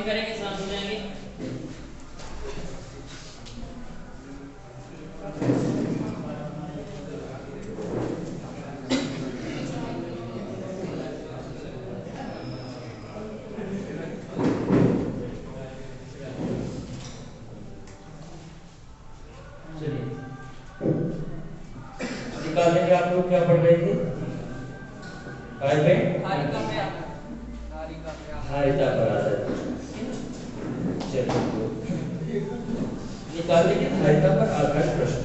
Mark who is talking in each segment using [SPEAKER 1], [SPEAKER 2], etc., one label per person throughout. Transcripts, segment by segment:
[SPEAKER 1] करेंगे शांत हो जाएंगे।
[SPEAKER 2] निकाल देंगे। आप लोग क्या पढ़ रहे थे? धारिता पर आधारित। चलिए निकाल देंगे धारिता पर आधारित प्रश्न।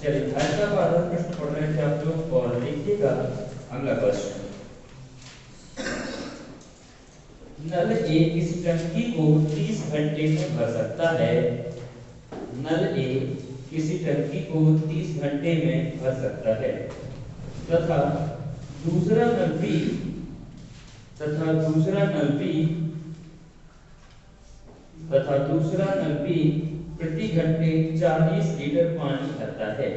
[SPEAKER 2] चलिए धारिता पर आधारित प्रश्न पढ़ रहे थे आप लोग और देखिएगा अगला प्रश्न। नल ए किसी टंकी को 30 घंटे में भर सकता है। नल ए किसी टंकी को 30 घंटे में भर सकता है तथा दूसरा नल बी प्रति घंटे 40 लीटर पानी भरता है।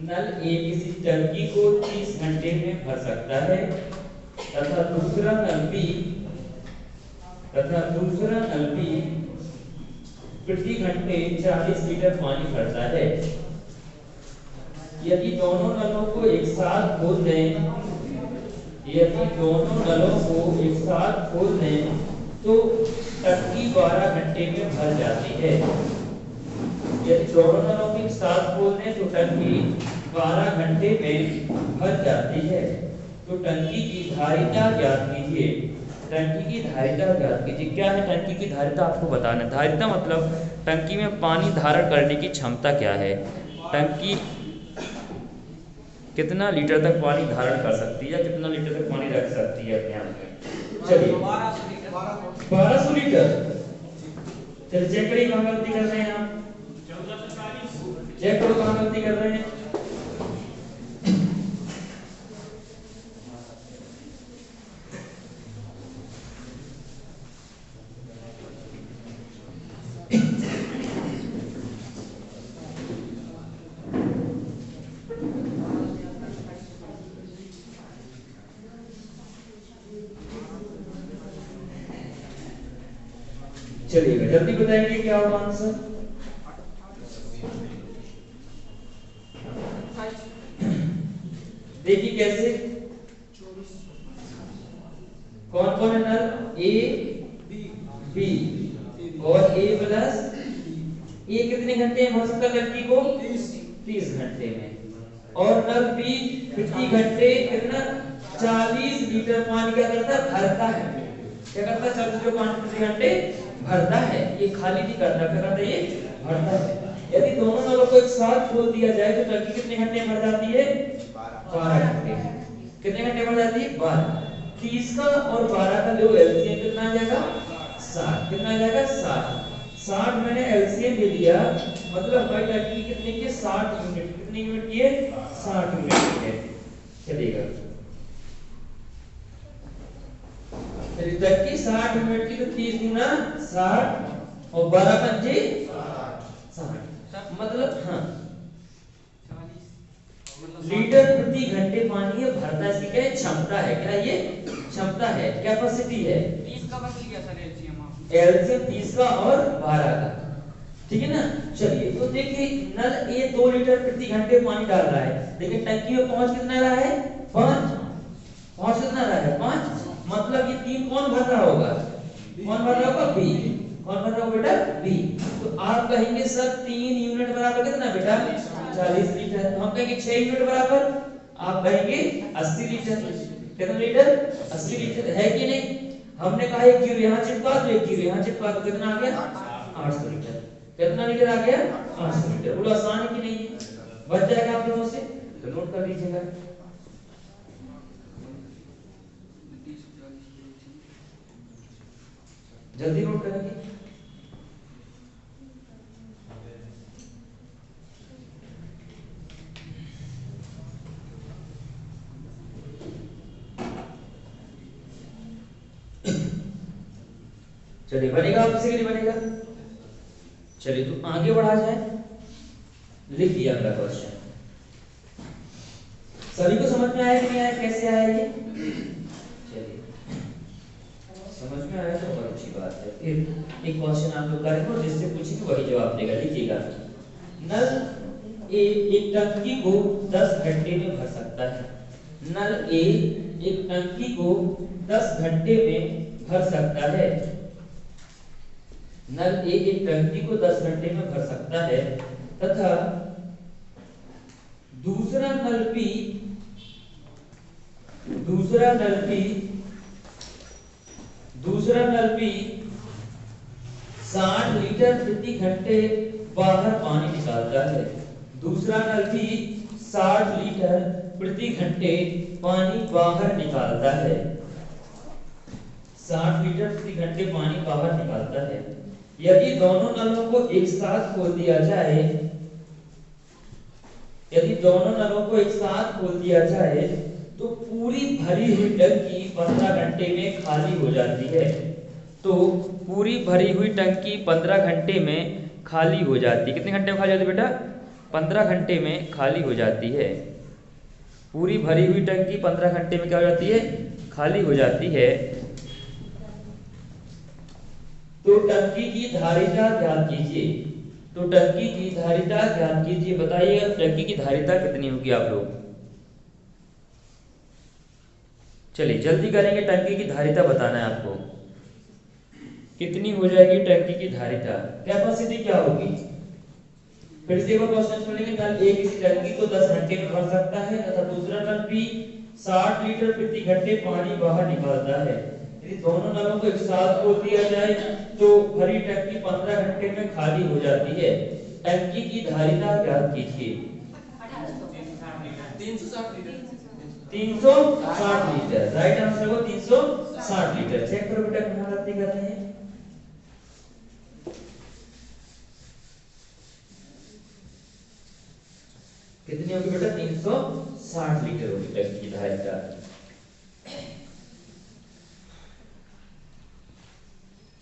[SPEAKER 2] नल ए किसी टंकी को 30 घंटे में भर सकता है तथा दूसरा नल बी प्रति घंटे 40 लीटर पानी भरता है। यदि दोनों नलों को एक साथ खोल दें तो टंकी 12 घंटे में भर जाती है। यदि दोनों नलों को एक साथ खोल दें तो टंकी 12 घंटे में भर जाती है। तो टंकी की धारिता ज्ञात कीजिए। क्या है टंकी की धारिता? आपको बताना। धारिता मतलब टंकी में पानी धारण करने की क्षमता क्या है। टंकी कितना लीटर तक पानी धारण कर सकती है या कितना लीटर तक पानी रख सकती है अपने आप में। चलिए 1200 लीटर। चलिए चेक करिए कहाँ गलती कर रहे हैं आप। चेक करो कहाँ गलती कर रहे हैं। चलिए जल्दी बताएंगे क्या होगा आंसर। देखिए कैसे कौन कौन है नल ए बी और ए प्लस। ए कितने घंटे में भर सकता है टंकी को? 30 घंटे में। और नल बी 50 घंटे कितना 40 लीटर पानी क्या करता है? भरता है। क्या करता है? 40 लीटर पानी प्रति घंटे भरता है। ये खाली नहीं करता, क्या करता है? ये भरता है। यदि दोनों नलों को एक साथ खोल दिया जाए तो टंकी कितने घंटे में भर जाती है? 12 घंटे। कितने घंटे भर जाती है? 12। 30 का और 12 का जो एलसीएम कितना आ जाएगा? 60। कितना आ जाएगा? 60 मैंने एलसीएम ले लिया, मतलब हमारी टंकी कितने की? 60 यूनिट। कितनी यूनिट की है? 60 यूनिट की है। चलिएगा चलिए टंकी 60 यूनिट की तो 30 गुना 60 और 12 पंजे 60 मतलब हाँ लीटर प्रति घंटे पानी भरता। इसकी क्या क्षमता है? क्या ये क्षमता है? कैपेसिटी है।
[SPEAKER 1] 30 का बदल गया सर
[SPEAKER 2] एलसीएम 30 का और 12 का। ठीक है ना। चलिए तो देखिए नल ए 2 लीटर प्रति घंटे पानी डाल रहा है, लेकिन टंकी में पहुंच कितना रहा है? 5। पहुंच कितना रहा है? 5। मतलब ये 3 कौन भर रहा होगा? कौन भर रहा होगा? बी। कौन भर रहा होगा बेटा? बी। तो आप कहेंगे सर 3 यूनिट बराबर कितना बेटा? 40 लीटर। तो हम कहेंगे 6 यूनिट बराबर, आप कहेंगे 80 लीटर। कितना लीटर? 80 लीटर है कि नहीं? हमने कहा 1 जीरो यहाँ चिपका दो, 1 जीरो यहाँ चिपका दो, कितना आ गया? 800 लीटर। कितना लीटर आ गया? 800 लीटर। बोलो आसान है कि नहीं है? बच जाएगा आप लोगों से, तो नोट कर लीजिएगा। जल्दी नोट करेंगे। चलिए बनेगा, फिजिकली बनेगा। चलिए तो आगे बढ़ा जाए, लिख दिया अगला क्वेश्चन। सभी को समझ में आया कि नहीं आया, कैसे आया ये? चलिए समझ में आया तो बहुत अच्छी बात है। फिर एक क्वेश्चन आप लोग करेंगे और जिससे पूछेंगे वही जवाब देगा। लिखिएगा, नल ए एक टंकी को 10 घंटे में भर सकता है। नल ए एक टंकी को 10 घंटे में भर सकता है। नल ए एक टंकी को 10 घंटे में भर सकता है तथा दूसरा नल बी 60 लीटर प्रति घंटे बाहर पानी निकालता है। दूसरा नल भी 60 लीटर प्रति घंटे पानी बाहर निकालता है। 60 लीटर प्रति घंटे पानी बाहर निकालता है। यदि दोनों नलों को एक साथ खोल दिया जाए, यदि दोनों नलों को एक साथ खोल दिया जाए तो पूरी भरी हुई टंकी 15 घंटे में खाली हो जाती है। तो पूरी भरी हुई टंकी 15 घंटे में खाली हो जाती है। कितने घंटे में खाली होती है बेटा? 15 घंटे में खाली हो जाती है। पूरी भरी हुई टंकी 15 घंटे में क्या हो जाती है? खाली हो जाती है। तो टंकी की धारिता ज्ञात कीजिए। तो टंकी की धारिता ज्ञात कीजिए। बताइए टंकी की धारिता कितनी होगी आप लोग? चलिए जल्दी करेंगे, टंकी की धारिता बताना है आपको। कितनी हो जाएगी टंकी की धारिता? कैपेसिटी क्या होगी? फिर से वो क्वेश्चन सुन लेंगे। नल ए किसी टंकी को 10 घंटे में भर सकता है तथा दूसरा नल बी 60 लीटर प्रति घंटे पानी बाहर निकालता है। यदि दोनों नलों को एक साथ खोल दिया जाए तो भरी टंकी 15 घंटे में खाली हो जाती है। टंकी की धारिता ज्ञात कीजिए। 360 लीटर। राइट आंसर हो 360 लीटर। चेक करो बेटा कहां गलती कर रहे हैं। कितनी होगी बेटा? 360 लीटर होगी टंकी की धारिता।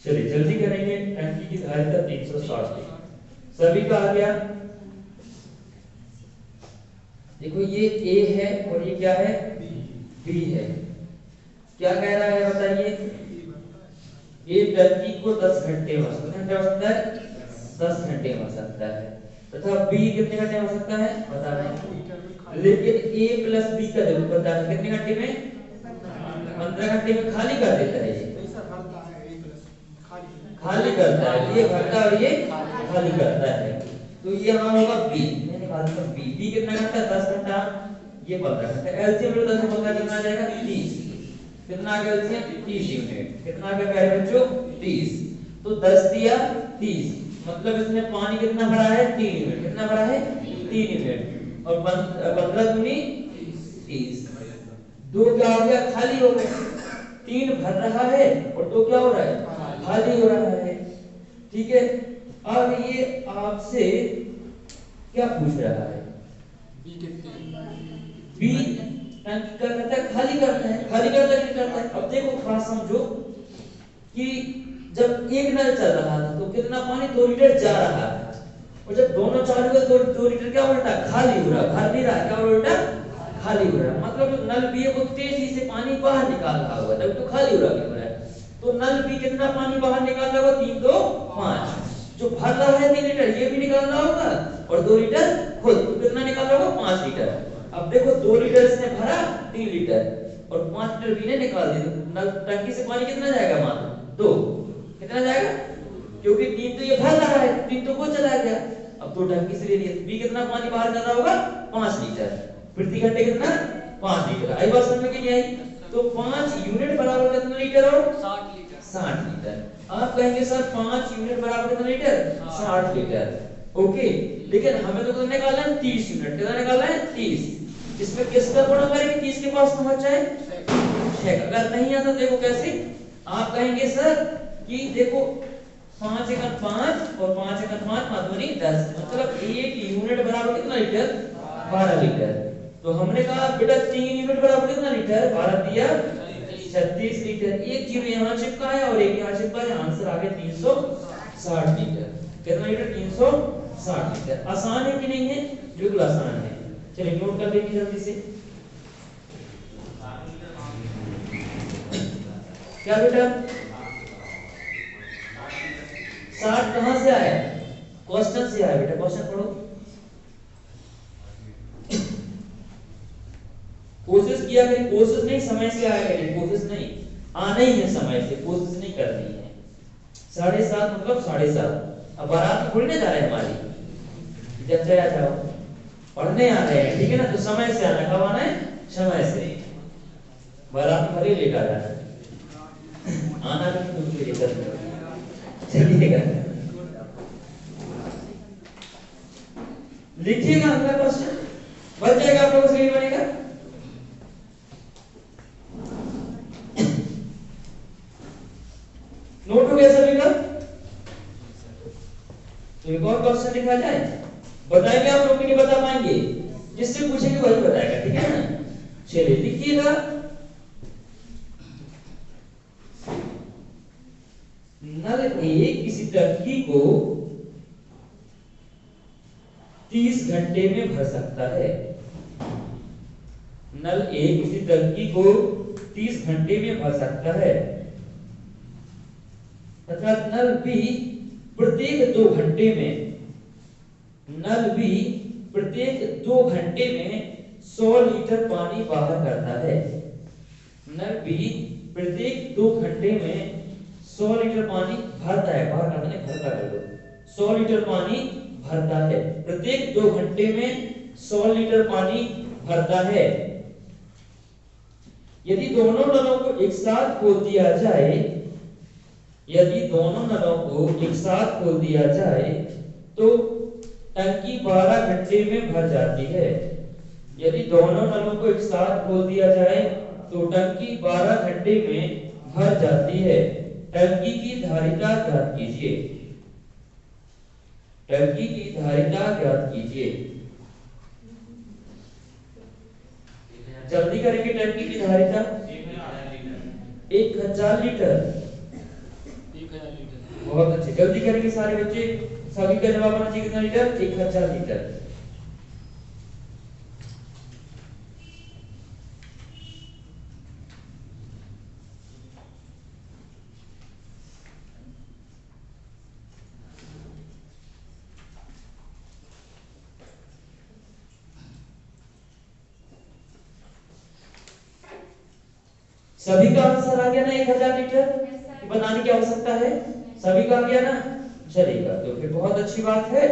[SPEAKER 2] चलिए जल्दी करेंगे। टंकी की धारिता 360 लीटर। सभी का आ गया। देखो ये ए है और ये क्या है? बी है। क्या कह रहा है बताइए? ए टंकी को 10 घंटे में भर सकता है, 10 घंटे में भर सकता है तथा बी कितने घंटे में भर सकता है बता रहे हैं। लेकिन ए प्लस बी का जरूर पता है कितने घंटे में? 15 घंटे में खाली कर देता है। ये खाली करता है, ये भरता और ये खाली करता है। तो ये यहाँ होगा बी। मैंने कहा था बी। बी कितना घंटा? 10 घंटा। ये 15 घंटा। एलसीएम लो 10 15 कितना आ जाएगा? 30। कितना आ गया एलसीएम? 30 यूनिट। कितना आ गया प्यारे बच्चों? 30। तो 10 दिया 30, मतलब इसमें पानी कितना भरा है? 3 यूनिट। कितना भरा है? 3 यूनिट। और 15 दूनी 30। 2 क्या हो गया? खाली हो गया। 3 भर रहा है और 2 क्या हो रहा है? खाली हो रहा है। ठीक है। अब ये आपसे क्या पूछ रहा है? बी टंकी का करता है, खाली करता है। खाली करता है, करता है। अब देखो खास समझो कि जब एक नल चल रहा था तो कितना पानी? 2 लीटर जा रहा था। और जब दोनों चालू हुए तो 2 लीटर क्या उल्टा? खाली हो रहा। भर नहीं रहा, क्या उल्टा? खाली हो रहा। मतलब जो नल बी है वो तेजी से पानी बाहर निकाल रहा होगा, तब तो खाली हो रहा है। तो नल बी कितना पानी बाहर निकाल रहा होगा? 3 2 5। जो भर रहा है 3 लीटर ये भी निकाल रहा होगा और 2 लीटर खुद। तो कितना निकाल रहा होगा? 5 लीटर। अब देखो 2 लीटर इसने भरा, 3 लीटर और 5 लीटर बी ने निकाल दिया। नल टंकी से पानी कितना जाएगा? मात्र 2। कितना जाएगा? क्योंकि 3 तो ये भर रहा है, 3 तो वो चला गया। अब 2 टंकी से ले लिया, बी कितना पानी बाहर कर रहा होगा? 5 लीटर प्रति घंटे। कितना? 5 लीटर। आई बात समझ में नहीं आई? तो 5 यूनिट बराबर कितना लीटर? और 60 लीटर। आप कहेंगे सर 5 यूनिट बराबर कितना लीटर? 60 लीटर। ओके, लेकिन हमें तो निकालना है 30 यूनिट। कितना निकालना है? 30। इसमें किसका गुणा करेंगे 30 के पास पहुंच जाए? 6। अगर नहीं आता देखो कैसे? आप कहेंगे सर कि देखो 5 एकम 5 और 5 एकम 5 माधुरी 10, मतलब 1 यूनिट बराबर कितना लीटर? 12 लीटर। तो हमने कहा बेटा 3 यूनिट बराबर कितना लीटर? 12 दिया 36 लीटर। एक जीरो यहाँ चिपका है और एक यहाँ चिपका है, आंसर आ गया 360 लीटर। कितना लीटर? 360 लीटर। आसान है कि नहीं है? बिल्कुल आसान है। चलिए नोट कर लीजिए जल्दी से। क्या बेटा? 60 कहां से आया? क्वेश्चन से आया बेटा, क्वेश्चन पढ़ो। कोशिश किया करिए, कोशिश नहीं समय से आया करिए, कोशिश नहीं आना ही है, समय से कोशिश नहीं करनी है। 7:30 मतलब 7:30। अब बारात में थोड़ी ना जा रहे हमारी, जब चला जाओ पढ़ने आ रहे हैं, ठीक है ना? तो समय से आना। कब आना है? समय से। बारात में भले लेट आ जाना, आना भी तो मुझे चलिएगा। लिखिएगा अगला क्वेश्चन, बन जाएगा आप लोगों से, नहीं बनेगा? नोट हो गया सभी का? तो एक और क्वेश्चन लिखा जाए, बताएंगे आप लोग कि नहीं बता पाएंगे? जिससे पूछेंगे वही बताएगा, ठीक है ना? चलिए लिखिएगा। नल ए किसी टंकी को 30 घंटे में भर सकता है। नल ए किसी टंकी को 30 घंटे में भर सकता है तथा नल बी प्रत्येक 2 घंटे में, नल बी प्रत्येक 2 घंटे में 100 लीटर पानी बाहर करता है। नल बी प्रत्येक 2 घंटे में 100 लीटर पानी भरता है, बाहर करता नहीं, भरता है। 100 लीटर पानी भरता है, प्रत्येक 2 घंटे में 100 लीटर पानी भरता है। यदि दोनों नलों को एक साथ खोल दिया जाए, यदि दोनों नलों को एक साथ खोल दिया जाए तो टंकी 12 घंटे में भर जाती है। यदि दोनों नलों को एक साथ खोल दिया जाए तो टंकी 12 घंटे में भर जाती है। टंकी की धारिता ज्ञात कीजिए। टंकी की धारिता ज्ञात कीजिए। जल्दी करेंगे। टंकी की धारिता 1000 लीटर। बहुत अच्छे, जल्दी करेंगे सारे बच्चे। सभी का जवाब आना चाहिए। कितना लीटर? 1000 लीटर। सभी का आंसर आ गया ना? 1000 लीटर बनाने की आवश्यकता है? सभी का आ गया ना? चलेगा, तो फिर बहुत अच्छी बात है।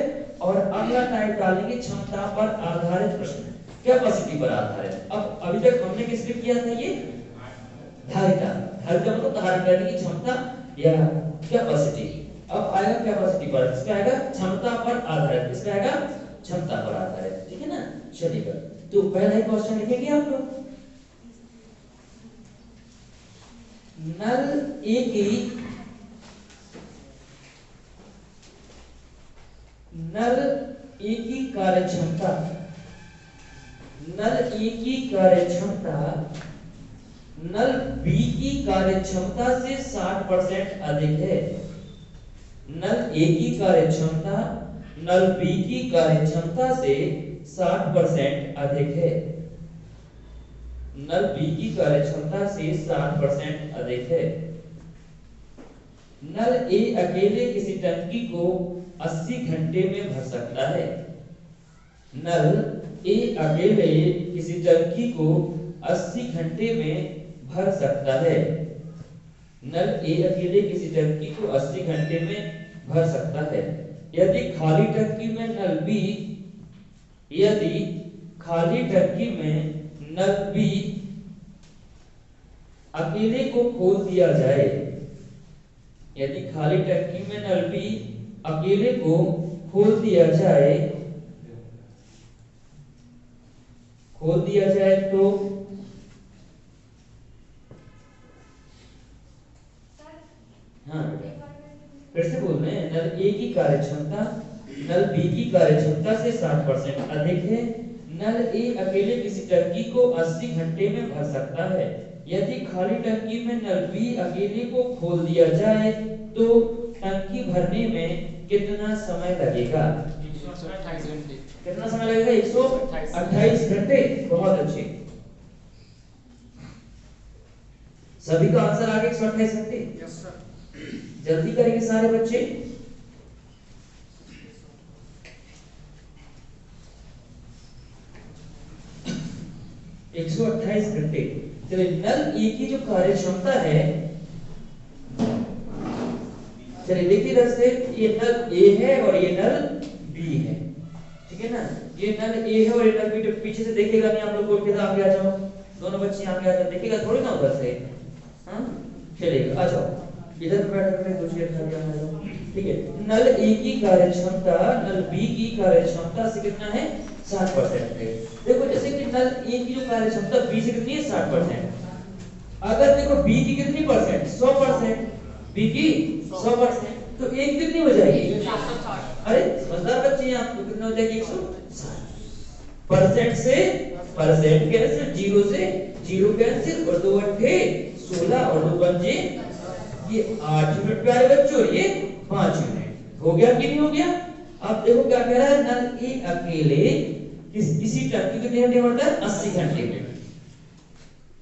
[SPEAKER 2] और अगला टाइप डालेंगे क्षमता पर आधारित प्रश्न, कैपेसिटी पर आधारित। अब अभी तक हमने किस पे किया था? ये धारिता। धारिता मतलब धारण करने की क्षमता या कैपेसिटी। अब आएगा कैपेसिटी पर, किस पे आएगा? क्षमता पर आधारित। किस पे आएगा? क्षमता पर आधारित, ठीक है ना? चलिएगा, तो पहला ही क्वेश्चन लिखेंगे आप लोग। नल ए की कार्यक्षमता, नल ए की कार्यक्षमता नल बी की कार्यक्षमता से 60% अधिक है। नल ए की कार्यक्षमता नल बी की कार्यक्षमता से 60% अधिक है। नल बी की कार्यक्षमता से 60% अधिक है। नल ए अकेले किसी टंकी को 80 घंटे में भर सकता है। नल ए अकेले किसी टंकी को 80 घंटे में भर सकता है। नल ए अकेले किसी टंकी को 80 घंटे में भर सकता है। यदि खाली टंकी में नल बी, यदि खाली टंकी में नल बी अकेले को खोल दिया जाए, यदि खाली टंकी में नल बी अकेले को खोल दिया जाए, तो हाँ फिर से बोल रहे हैं, नल ए की कार्यक्षमता नल बी की कार्यक्षमता से 60% अधिक है। नल ए अकेले किसी टंकी को 80 घंटे में भर सकता है। यदि खाली टंकी में नल बी अकेले को खोल दिया जाए तो टंकी भरने में कितना समय लगेगा?
[SPEAKER 1] 128 घंटे।
[SPEAKER 2] कितना समय लगेगा? 128 घंटे। बहुत अच्छे, सभी का आंसर आ गया 128 घंटे।
[SPEAKER 1] Yes sir.
[SPEAKER 2] जल्दी करेंगे सारे बच्चे। एक 128 घंटे। चलिए नल ए की जो कार्य क्षमता है, चलिए देखिए इधर से, ये नल ए है और ये नल बी है, ठीक है ना। ये नल ए है और ये नल बी। तो पीछे से देखिएगा नहीं आप लोग, कोर्ट के साथ आगे आ जाओ, दोनों बच्चे आगे आ जाओ, देखिएगा थोड़ी ना उधर से। हाँ चलिएगा, आ जाओ इधर पे बैठ कर कुछ चेयर कर जाओ, ठीक है। नल ए की कार्य क्षमता नल बी की कार्य क्षमता से कितना है? 60% है। देखो जैसे कि नल ए की जो कार्य क्षमता बी से कितनी है? 60%। अगर देखो बी की कितनी परसेंट? 100%। बी की 100%, तो ए की कितनी हो जाएगी?
[SPEAKER 1] 160।
[SPEAKER 2] अरे समझदार बच्चे हैं आप, तो कितना हो जाएगी? 160। परसेंट से परसेंट कैंसिल, जीरो से जीरो कैंसिल, और 2 अट्ठे 16 और 2 पंजे ये 8 यूनिट प्यारे बच्चों, ये 5 यूनिट हो गया कि नहीं हो गया? अब देखो क्या कह रहा है, नल ए अकेले इसी टंकी कितने घंटे भरता है? 80 घंटे में।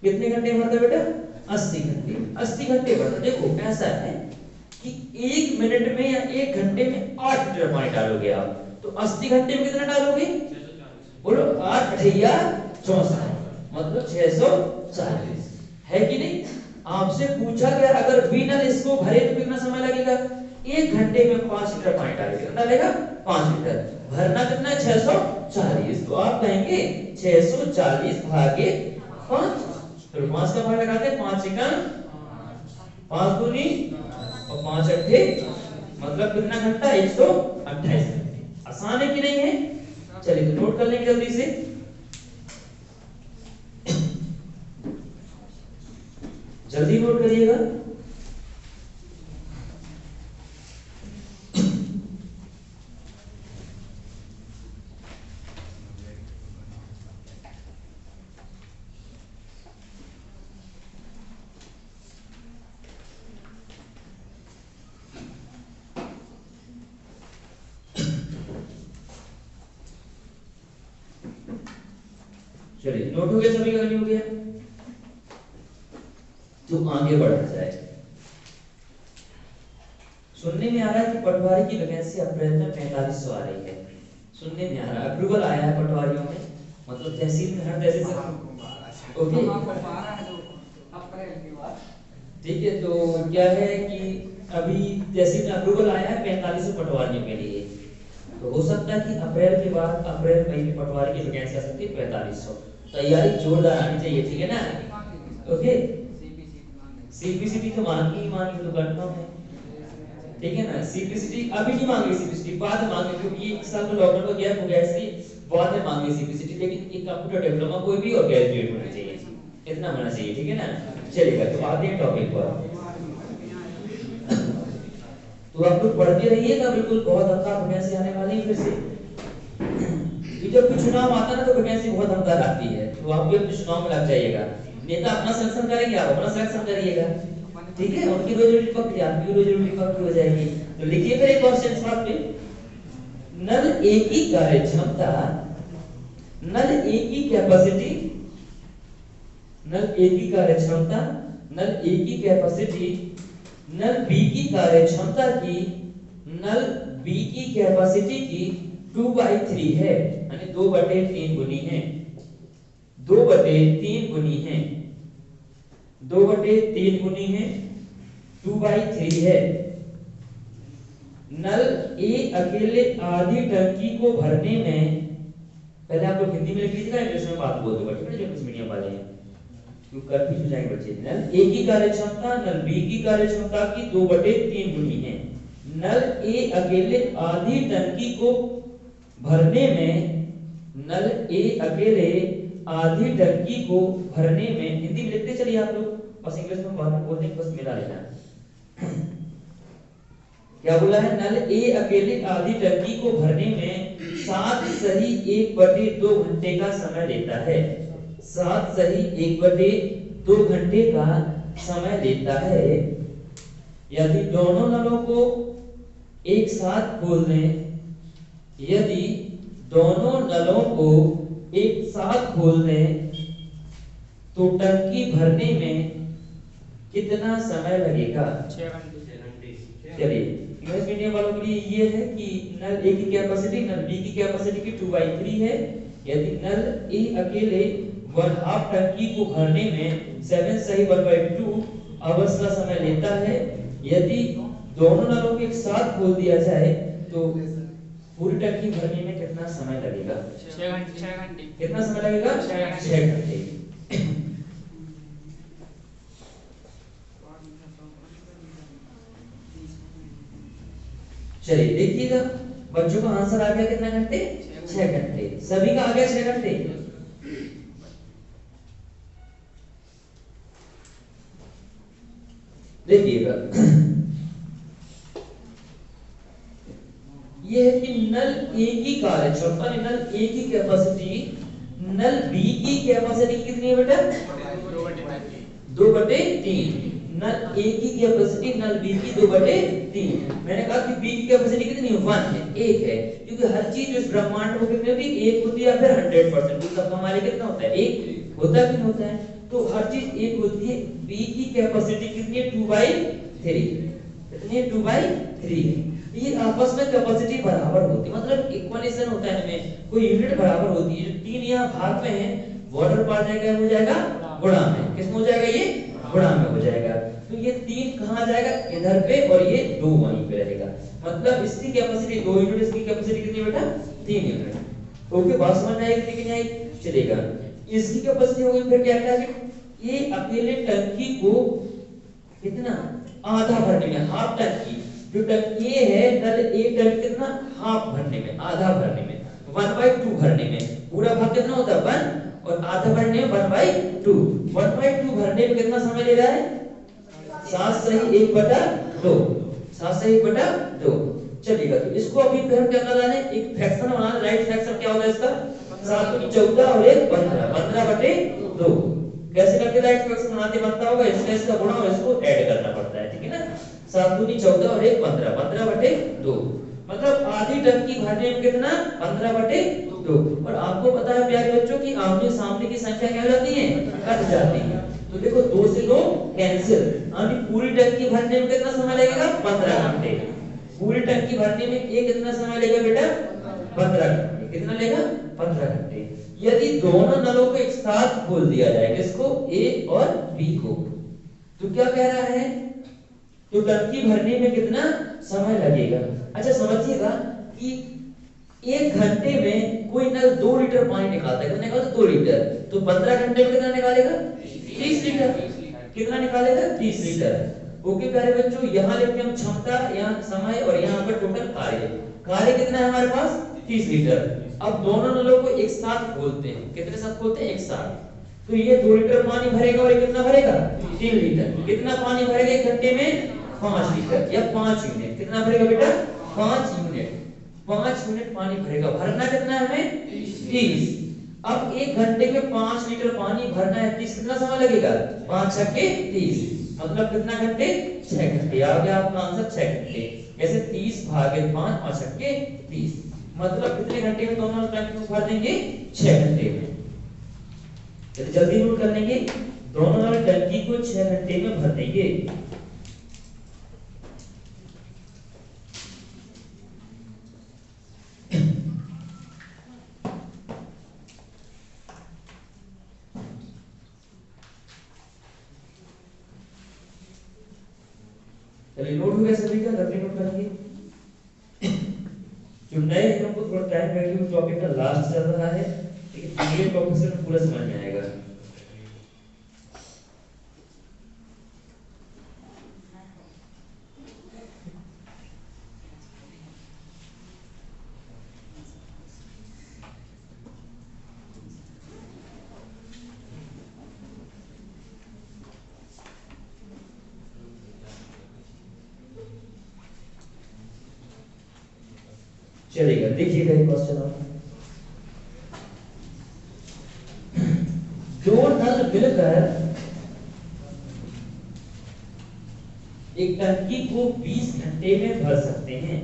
[SPEAKER 2] कितने घंटे भरता है बेटा? 80 घंटे। 80 घंटे भरता। देखो ऐसा है कि 1 मिनट में या 1 घंटे में 8 लीटर पानी डालोगे आप, तो 80 घंटे में कितना डालोगे? बोलो 8 या 64, मतलब 640 है कि नहीं? आपसे पूछा गया अगर बी नल इसको भरे तो कितना समय लगेगा? 1 घंटे में 5 लीटर पानी डालेगा, कितना डालेगा? 5 लीटर। भरना कितना? 640। तो आप कहेंगे 640 भागे 5, तो 5 का भाग लगाते हैं, 5 एकम 5 दूनी और 5 अट्ठे, मतलब कितना घंटा? 128 घंटे। आसान है कि नहीं है? चलिए तो नोट कर लेंगे जल्दी से। जल्दी नोट करिएगा। चलिए नोट हो गया सभी का? नहीं हो गया? तो आगे बढ़ा जाए। सुनने में आ रहा है कि पटवारी की वैकेंसी अप्रैल में 4500 आ रही है। सुनने में आ रहा है, अप्रूवल आया है पटवारियों में, मतलब तहसील में हर तहसील से। ओके ठीक है, तो क्या है कि अभी तहसील में अप्रूवल आया है 4500 पटवारियों के लिए। तो हो सकता है कि अप्रैल के बाद अप्रैल मई में पटवारी की वैकेंसी आ सकती है 4500। तैयारी जोरदार आनी चाहिए, ठीक है ना। ओके, सीपीसीटी तो मांगी ही मांगी, तो कंफर्म है, ठीक है ना। सीपीसीटी अभी नहीं मांगी, सीपीसीटी बाद में मांगी, क्योंकि एक साल का लॉकडाउन का गैप हो गया, इसलिए बाद में मांगी सीपीसीटी। लेकिन एक कंप्यूटर डिप्लोमा कोई भी और ग्रेजुएट होना चाहिए, इतना होना चाहिए, ठीक है ना। चलेगा, तो आते हैं टॉपिक पर। तो आप लोग पढ़ते रहिएगा बिल्कुल, बहुत दमदार वैकेंसी आने वाली है फिर से। जब भी चुनाव आता है ना तो वैकेंसी बहुत दमदार आती है, तो आप भी अपने चुनाव में लग जाइएगा। नेता अपना सिलेक्शन करेंगे, आप अपना सिलेक्शन करिएगा, ठीक है। उनकी रोजी रोटी पक्की, आपकी रोजी रोटी पक्की हो जाएगी। तो लिखिए फिर एक क्वेश्चन साथ में, नल ए की कार्य क्षमता, नल ए की कैपेसिटी, नल ए की कार्य क्षमता, नल ए की कैपेसिटी नल बी की कार्य क्षमता की नल बी की कैपेसिटी की 2/3 है, यानी 2/3 गुनी है, 2/3 गुनी है, 2/3 गुनी है, 2/3 है। नल ए अकेले आधी टंकी को भरने में, पहले आप लोग हिंदी में लिख लीजिएगा, इंग्लिश में बात बोल दो, ठीक है, जो कुछ मीडियम वाले हैं, क्योंकि कंफ्यूज हो जाएंगे बच्चे। नल ए की कार्य क्षमता नल बी की कार्य क्षमता की 2/3 गुनी है। नल ए अकेले आधी टंकी को भरने में, नल ए अकेले आधी टंकी को भरने में, हिंदी में लिखते चलिए आप लोग, बस इंग्लिश में बाद में बोलते हैं, बस मिला लेना। क्या बोला है? नल ए अकेले आधी टंकी को भरने में 7 सही 1/2 घंटे का समय लेता है। 7 सही 1/2 2 घंटे का समय लेता है। यदि दोनों नलों को एक साथ खोल दें, यदि दोनों नलों को एक साथ खोल दें तो टंकी भरने में कितना समय लगेगा?
[SPEAKER 1] 6 घंटे।
[SPEAKER 2] चलिए इंग्लिश मीडियम वालों के लिए ये है कि नल ए की कैपेसिटी नल बी की कैपेसिटी की 2/3 है। यदि नल ए अकेले 1/2 टंकी को भरने में 7 सही 1/2 आवर्स का समय लेता है। यदि दोनों नलों को एक साथ खोल दिया जाए तो पूरी टंकी भरने में कितना समय लगेगा?
[SPEAKER 1] 6 घंटे।
[SPEAKER 2] कितना समय लगेगा? 6 घंटे। चलिए देखिएगा, बच्चों का आंसर आ गया कितना घंटे? 6 घंटे। सभी का आ गया 6 घंटे। देखिएगा ये है कि नल ए की कार्यक्षमता, नल ए की कैपेसिटी नल बी की कैपेसिटी कितनी है बेटा? 2/3। नल ए की कैपेसिटी नल बी की 2/3। मैंने कहा कि बी की कैपेसिटी कितनी है? 1 है, 1 है, क्योंकि हर चीज इस ब्रह्मांड में कितनी होती है? 1 होती है या फिर 100%। तो हमारे कितना होता है? 1 होता है कि नहीं होता है? तो हर चीज 1 होती है। बी की कैपेसिटी कितनी है? 2/3। कितनी है? 2/3। ये आपस में कैपेसिटी बराबर होती है, मतलब इक्विवेलेंस होता है इनमें, कोई यूनिट बराबर होती है। जो 3 यहाँ भाग में है, बॉर्डर पर आ जाएगा, हो जाएगा गुणा में। किसमें हो जाएगा? ये गुणा में हो जाएगा। तो ये 3 कहाँ जाएगा? इधर पे, और ये 2 वहीं पे रहेगा। मतलब इसकी कैपेसिटी 2 यूनिट, इसकी कैपेसिटी कितनी बेटा? 3 यूनिट। ओके, बात समझ में आएगी कि नहीं आई? चलेगा। इसकी कैपेसिटी होगी फिर क्या क्या? ये अकेले टंकी को कितना? आधा भरने में, हाफ टंकी। जो टंकी ये है नल ए टंकी कितना? हाफ भरने में, आधा भरने में, 1/2 भरने में। पूरा भाग कितना होता है? 1, और आधा भरने में 1/2। 1/2 भरने में कितना समय ले रहा है? 7 सही 1/2। 7 सही 1/2 चलेगा। तो इसको अभी फिर हम क्या करना है? एक फ्रैक्शन बनाना। राइट फ्रैक्शन क्या होगा इसका? 7 दूनी 14 और 1 15, 15/2। कैसे करके राइट फ्रैक्शन बनाते बनता होगा? इसका गुणा और इसको ऐड करना पड़ता है, ठीक है ना? 7 दूनी 14 और 1 15, 15/2। मतलब आधी टंकी भरने में कितना? 15/2। और आपको पता है प्यारे बच्चों की आमने सामने की संख्या क्या हो जाती है? कट जाती है। तो देखो 2 से 2 कैंसिल। अभी पूरी टंकी भरने में कितना समय लगेगा? 15 घंटे। पूरी टंकी भरने में ये कितना समय लेगा बेटा? 15 घंटे। कितना लेगा? 15 घंटे। यदि दोनों नलों को एक साथ खोल दिया जाए, किसको? ए और बी को, तो क्या कह रहा है? तो टंकी भरने में कितना समय लगेगा? अच्छा समझिएगा कि 1 घंटे में कोई नल 2 लीटर पानी निकालता है। कितना निकालता है? 2 लीटर। तो 15 घंटे में कितना निकालेगा? 30 लीटर। कितना निकालेगा? 30 लीटर। ओके प्यारे बच्चों, यहाँ लिखते हैं हम क्षमता, यहाँ समय, और यहाँ पर टोटल कार्य। कार्य कितना है हमारे पास? 30 लीटर। अब दोनों नलों को एक साथ खोलते हैं। कितने साथ खोलते हैं? एक साथ। तो ये 2 लीटर पानी भरेगा और ये कितना भरेगा? 3 लीटर। कितना पानी भरेगा 1 घंटे में? 5 लीटर या 5 यूनिट। कितना भरेगा बेटा? 5 यूनिट। 5 यूनिट पानी भरेगा। भरना कितना है हमें? 30। अब 1 घंटे में 5 लीटर पानी भरना है 30। कितना समय लगेगा? 5 छक्के 30। मतलब कितना घंटे? 6 घंटे। आ गया आपका आंसर 6 घंटे। कैसे? 30 भागे 5, 5 छक्के 30। मतलब कितने घंटे में दोनों टंकी को भर देंगे? 6 घंटे में। चलिए जल्दी नोट कर लेंगे। दोनों टंकी को 6 घंटे में भर देंगे। चलिए नोट हो गया सभी का? जल्दी नोट करेंगे। जो नए हैं उनको थोड़ा टाइम लगेगा, टॉपिक का लास्ट चल रहा है, लेकिन पूरे टॉपिक से पूरा समझ में आएगा। चलेगा, देखिएगा एक क्वेश्चन और। दो नल मिलकर एक टंकी को 20 घंटे में भर सकते हैं।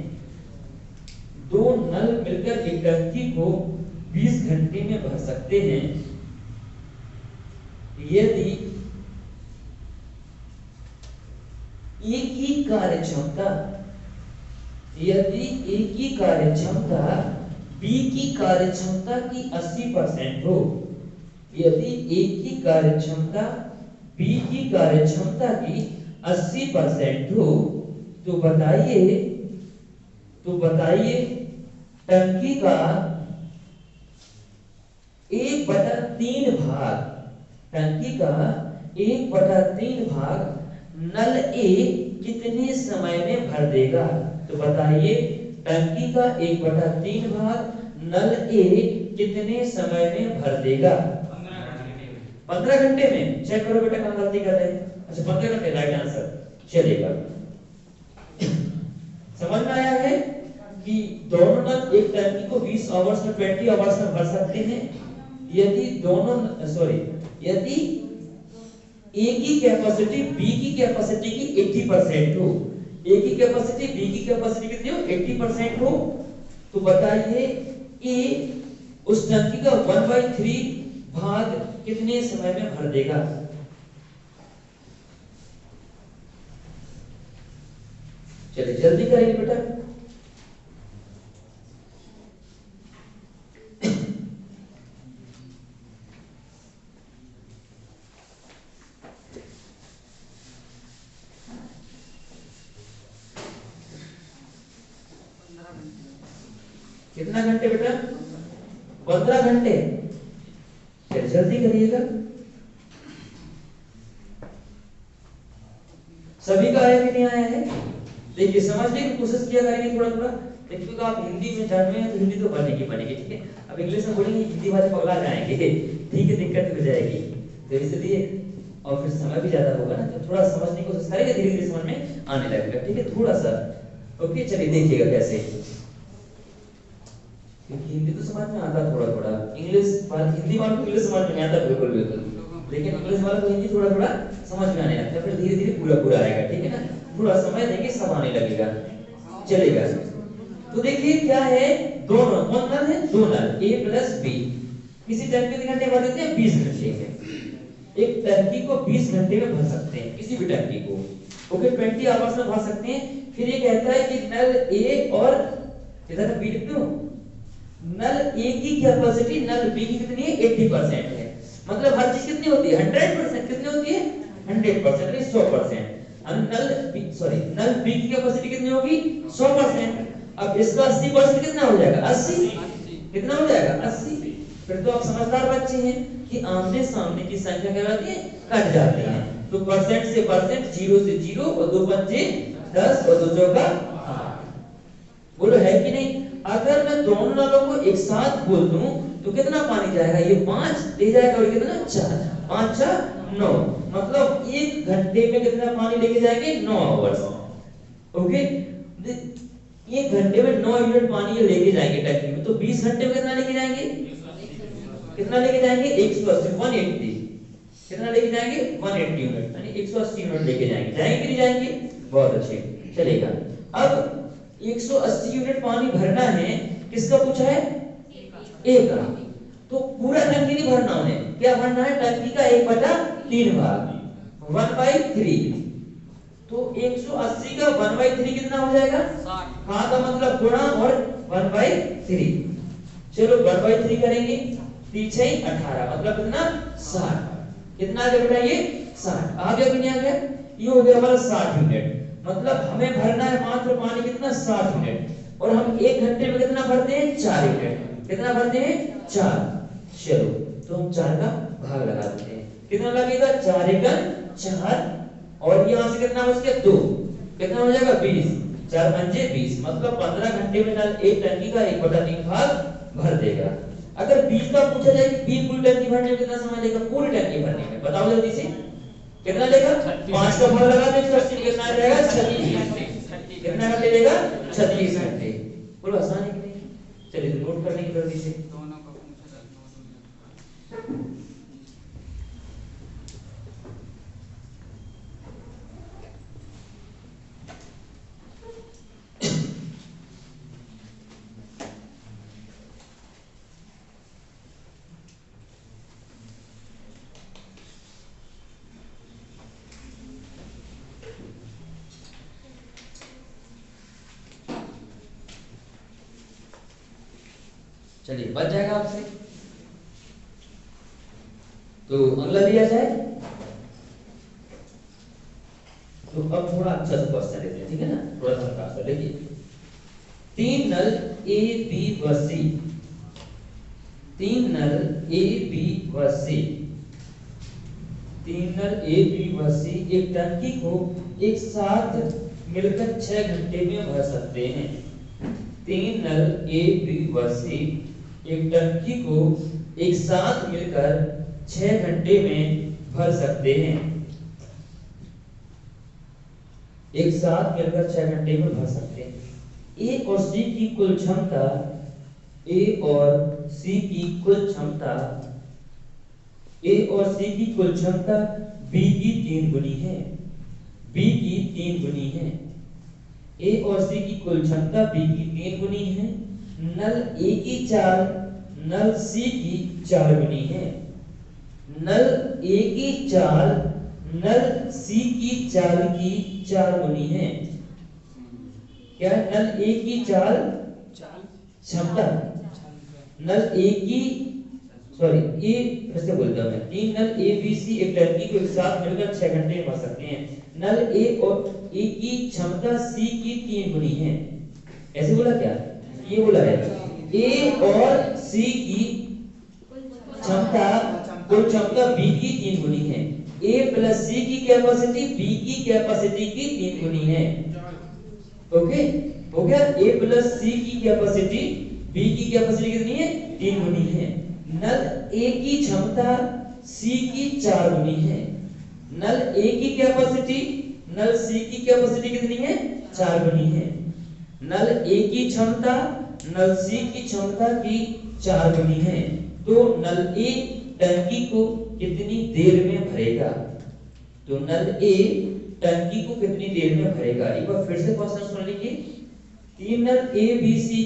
[SPEAKER 2] दो नल मिलकर एक टंकी को 20 घंटे में भर सकते हैं यदि एक ही कार्यक्षमता बी की कार्यक्षमता की 80% हो। यदि एक की कार्यक्षमता बी की कार्यक्षमता की 80% हो तो बताइए टंकी का 1/3 भाग नल ए कितने समय में भर देगा। तो बताइए टंकी का 1/3 भाग नल ए कितने समय में भर देगा। 15 घंटे में। चेक करो बेटा कहां गलती कर रहे हैं। अच्छा 15 घंटे राइट आंसर। चलेगा। समझ में आया है कि दोनों नल एक टंकी को 20 आवर्स में 20 आवर्स में भर सकते हैं यदि ए की कैपेसिटी बी की कैपेसिटी की 80% हो। ए की कैपेसिटी बी की कैपेसिटी कितनी हो 80% हो। तो बताइए ए उस टंकी का 1/3 भाग कितने समय में भर देगा। चलिए जल्दी करेंगे बेटा। कितना घंटे बेटा 15 घंटे। चलिए जल्दी करिएगा। सभी का आया कि नहीं आया है। देखिए समझने की कोशिश किया करेंगे थोड़ा थोड़ा। देखिए आप हिंदी में जान रहे हैं तो हिंदी तो बनेगी ठीक है। अब इंग्लिश में बोलेंगे हिंदी वाले पगला जाएंगे ठीक है दिक्कत हो जाएगी। तो इसलिए और फिर समय भी ज्यादा होगा ना तो थोड़ा समझने की कोशिश करेंगे धीरे धीरे समझ में आने लगेगा ठीक है थोड़ा सा। ओके चलिए देखिएगा कैसे। हिंदी तो समझ में आता थोड़ा थोड़ा हिंदी वालों को इंग्लिश समझ में नहीं आता बिल्कुल लेकिन इंग्लिश वालों को हिंदी थोड़ा थोड़ा समझ में आने लगता है फिर धीरे धीरे पूरा आएगा ठीक है ना। थोड़ा समय देंगे सब आने लगेगा चलेगा। तो देखिए क्या है दोनों कौन नल है दो नल ए प्लस बी किसी टंकी कितने घंटे भर देते हैं 20 घंटे में। एक टंकी को 20 घंटे में भर सकते हैं किसी भी टंकी को। ओके 20 आवर्स में भर सकते हैं। फिर ये कहता है कि नल ए और इधर बी लिख दूं नल ए की कैपेसिटी नल बी की कितनी है 80% है। मतलब हर चीज कितनी होती है 100% कितनी होती है 100% नहीं 100%। नल बी की कैपेसिटी कितनी होगी 100%। अब इसका 80% कितना हो जाएगा 80 कितना हो जाएगा 80। फिर तो आप समझदार बच्चे हैं कि आमने सामने की संख्या क्या होती है कट जाती है। तो परसेंट से परसेंट 0 से 0 और 2 पंजे 10 और 2 चौका 8। बोलो है कि नहीं। अगर मैं दोनों नलों को एक साथ खोल दूं तो कितना पानी जाएगा ये 5 ले जाएगा और कितना 4 5 4 9 मतलब 1 घंटे में कितना पानी लेके जाएंगे 9 आवर्स। ओके 1 घंटे में 9 यूनिट पानी ये लेके जाएंगे टंकी में। तो 20 घंटे में कितना लेके जाएंगे 180 कितना लेके जाएंगे 180 यूनिट यानी 180 यूनिट लेके जाएंगे कि नहीं जाएंगे। बहुत अच्छे चलेगा। अब 180 यूनिट पानी भरना है किसका पूछा है ए का। तो पूरा टंकी नहीं भरना उन्हें क्या भरना है टंकी का 1/3 भाग 1/3। तो 180 का 1/3 कितना हो जाएगा 60। हाँ का मतलब गुणा और 1/3। चलो 1/3 करेंगे पीछे 18 मतलब कितना 60। कितना आ गया बेटा ये 60 आ गया कि नहीं आ गया। ये हो गया हमारा 60 यूनिट। मतलब हमें भरना है मात्र पानी कितना 60 यूनिट और हम 1 घंटे में कितना भरते हैं 4 यूनिट। कितना भरते हैं 4। चलो तो हम 4 का भाग लगा देते हैं कितना लगेगा 4 एकम 4 और यहाँ से कितना बच गया 2 कितना हो जाएगा 20 4 पंजे 20 मतलब 15 घंटे में नल एक टंकी का 1/3 भाग भर देगा। अगर 20 का पूछा जाए कि 20 पूरी टंकी भरने में कितना समय लेगा पूरी टंकी भरने में बताओ जल्दी से कितना लेगा 5 का भाग लगा दें 180 कितना आ जाएगा 36 घंटे। कितना घंटे लेगा 36 घंटे। बोलो आसान है कि नहीं। चलिए नोट करने की जल्दी से। चलिए बच जाएगा आपसे। तो अगला दिया जाए। तो अब थोड़ा अच्छा सा क्वेश्चन लेते हैं, ठीक है ना, थोड़ा सा खास कर देखिए। 3 नल ए बी व सी, 3 नल ए बी व सी, 3 नल ए बी व सी एक टंकी को एक साथ मिलकर 6 घंटे में भर सकते हैं। 3 नल ए बी व सी एक टंकी को एक साथ मिलकर 6 घंटे में भर सकते हैं। एक साथ मिलकर 6 घंटे में भर सकते हैं। ए और सी की कुल क्षमता, ए और सी की कुल क्षमता, ए और सी की कुल क्षमता बी की 3 गुनी है, बी की 3 गुनी है। ए और सी की कुल क्षमता बी की 3 गुनी है। नल ए की 4, नल सी की 4 गुनी है। नल ए की 4, नल सी की 4 की 4 गुनी है। क्या है? नल ए की 4 क्षमता, नल ए की सॉरी ए फिर से बोलता मैं, 3 नल ए बी सी एक टंकी को एक साथ मिलकर 6 घंटे में भर सकते हैं। नल ए और ए की क्षमता सी की 3 गुनी है। ऐसे बोला क्या? ये बोला है ए और सी की क्षमता, कुल क्षमता बी की 3 गुनी है। ए प्लस सी की कैपेसिटी बी की कैपेसिटी की 3 गुनी है। ओके, हो गया। ए प्लस सी की कैपेसिटी बी की कैपेसिटी कितनी है? 3 गुनी है। नल ए की क्षमता सी की 4 गुनी है। नल ए की कैपेसिटी नल सी की कैपेसिटी कितनी है? 4 गुनी है। नल ए की क्षमता नल सी की क्षमता की 4 गुनी है। तो नल ए टंकी को कितनी देर में भरेगा? तो नल ए टंकी को कितनी देर में भरेगा? एक बार फिर से क्वेश्चन सुन लीजिए। 3 नल ए बी सी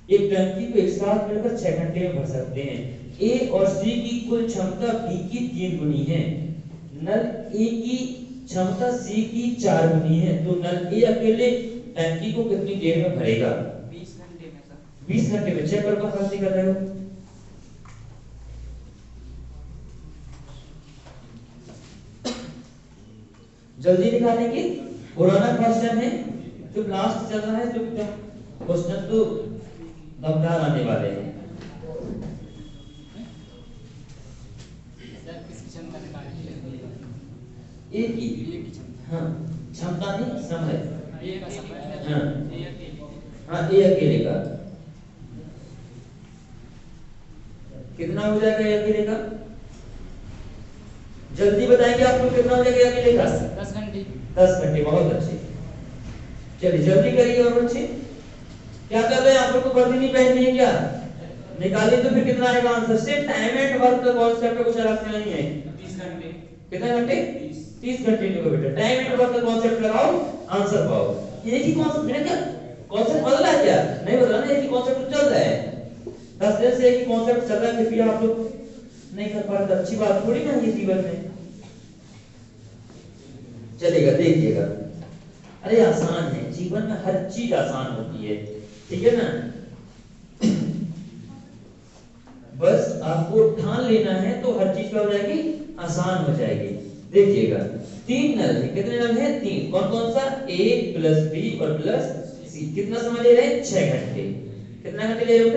[SPEAKER 2] एक टंकी को एक साथ मिलकर 6 घंटे में भर सकते हैं। ए और सी की कुल क्षमता बी की 3 गुनी है। नल ए की क्षमता सी की 4 गुनी है। तो नल ए अकेले टंकी को कितनी देर में भरेगा?
[SPEAKER 1] 20 घंटे में सर।
[SPEAKER 2] 20 घंटे में। चेक करो गलती कर रहे हो। जल्दी निकालेंगे। पुराना क्वेश्चन है तो लास्ट चल रहा है, तो क्वेश्चन तो दमदार आने वाले हैं। एक ही हाँ क्षमता नहीं समय, हाँ हाँ ए अकेले का कितना हो जाएगा? ए अकेले का जल्दी बताएंगे आपको कितना हो जाएगा? ए अकेले का
[SPEAKER 1] 10 घंटे।
[SPEAKER 2] 10 घंटे। बहुत अच्छे, चलिए जल्दी करिए। और बच्चे क्या कर रहे हैं? आप लोग को वर्दी नहीं पहननी है क्या? निकालिए तो फिर कितना आएगा आंसर? सिर्फ टाइम एंड वर्क का कॉन्सेप्ट कुछ अलग से नहीं है।
[SPEAKER 1] 30 घंटे।
[SPEAKER 2] कितने घंटे? 30 घंटे निको बेटा। टाइम एंड वर्क का कॉन्सेप्ट लगाओ, आंसर पाओ। ये की कॉन्सेप्ट मैंने क्या कॉन्सेप्ट बदला है क्या? नहीं बदला ना, ये कॉन्सेप्ट चल रहा है। 10 दिन से एक ही कॉन्सेप्ट चल रहा है, फिर आप लोग नहीं कर पा रहे। अच्छी बात थोड़ी ना ये जीवन में। चलेगा, देखिएगा। अरे आसान है, जीवन में हर चीज आसान होती है, ठीक है ना। बस आपको ठान लेना है तो हर चीज क्या हो जाएगी? आसान हो जाएगी। देखिएगा 3 नल है। कितने नल है? 3। कौन कौन सा? ए प्लस बी और प्लस सी। कितना समय ले रहे हैं? 6 घंटे। कितना घंटे ले रहे हो?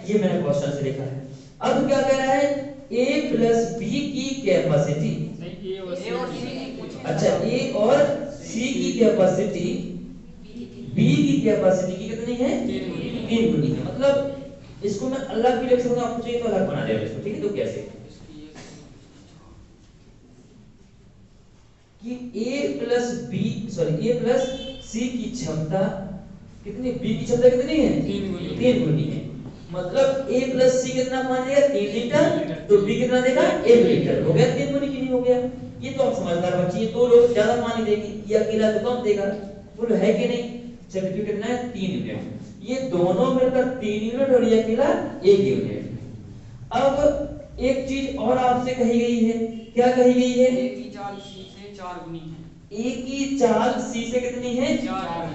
[SPEAKER 2] ये मैंने क्वेश्चन से लिखा है। अब क्या कह रहा है? ए प्लस बी की कैपेसिटी, अच्छा ए और सी की कैपेसिटी बी की कैपेसिटी की कितनी है? 3 गुनी है। मतलब इसको मैं अलग भी लिख सकता हूं, आपको चाहिए तो अलग बना देगा इसको, ठीक है। तो कैसे कि ए प्लस बी सॉरी ए प्लस सी की क्षमता कितनी? बी की क्षमता कितनी है? 3 गुनी है। मतलब ए प्लस सी कितना पानी देगा? 3 लीटर। तो बी कितना देगा? 1 लीटर। हो गया 3 गुनी की नहीं हो गया? ये तो आप समझदार बच्चे, ये 2 लोग ज्यादा पानी देगी, ये अकेला तो कम देगा। बोलो है कि नहीं? चलिए कितना है? 3 यूनिट। ये दोनों मिलकर 3 यूनिट और ये अकेला 1 यूनिट। अब एक चीज और आपसे कही गई है। क्या कही गई है?
[SPEAKER 1] ए की चाल सी से 4 गुनी है।
[SPEAKER 2] ए की चाल सी से कितनी है?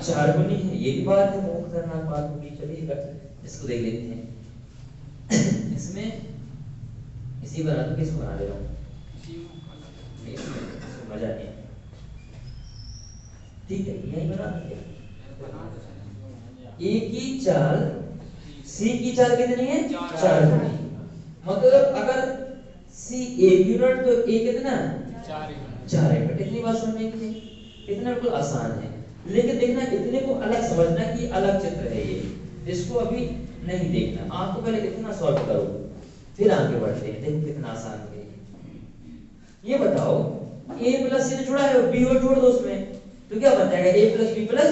[SPEAKER 2] 4 गुनी है। ये भी बात है, बहुत खतरनाक बात होगी। चलिए इसको देख लेते हैं। इसमें इसी बना दो, किसको बना दे रहा हूँ,
[SPEAKER 1] जी
[SPEAKER 2] इसमें मजा नहीं है। ठीक है, यही बना दो। ए की चाल सी की चाल कितनी है, 4 गुनी। मतलब अगर सी 1 यूनिट तो ए कितना, 4 यूनिट। इतनी बात समझने की इतना बिल्कुल आसान है। लेकिन देखना इतने को अलग समझना कि अलग चित्र है ये, इसको अभी नहीं देखना। आपको पहले इतना सॉल्व करो फिर आगे बढ़ते हैं। देखो कितना आसान है ये। बताओ a प्लस सी जुड़ा है, b और जोड़ दो उसमें, तो क्या बन जाएगा, a plus B plus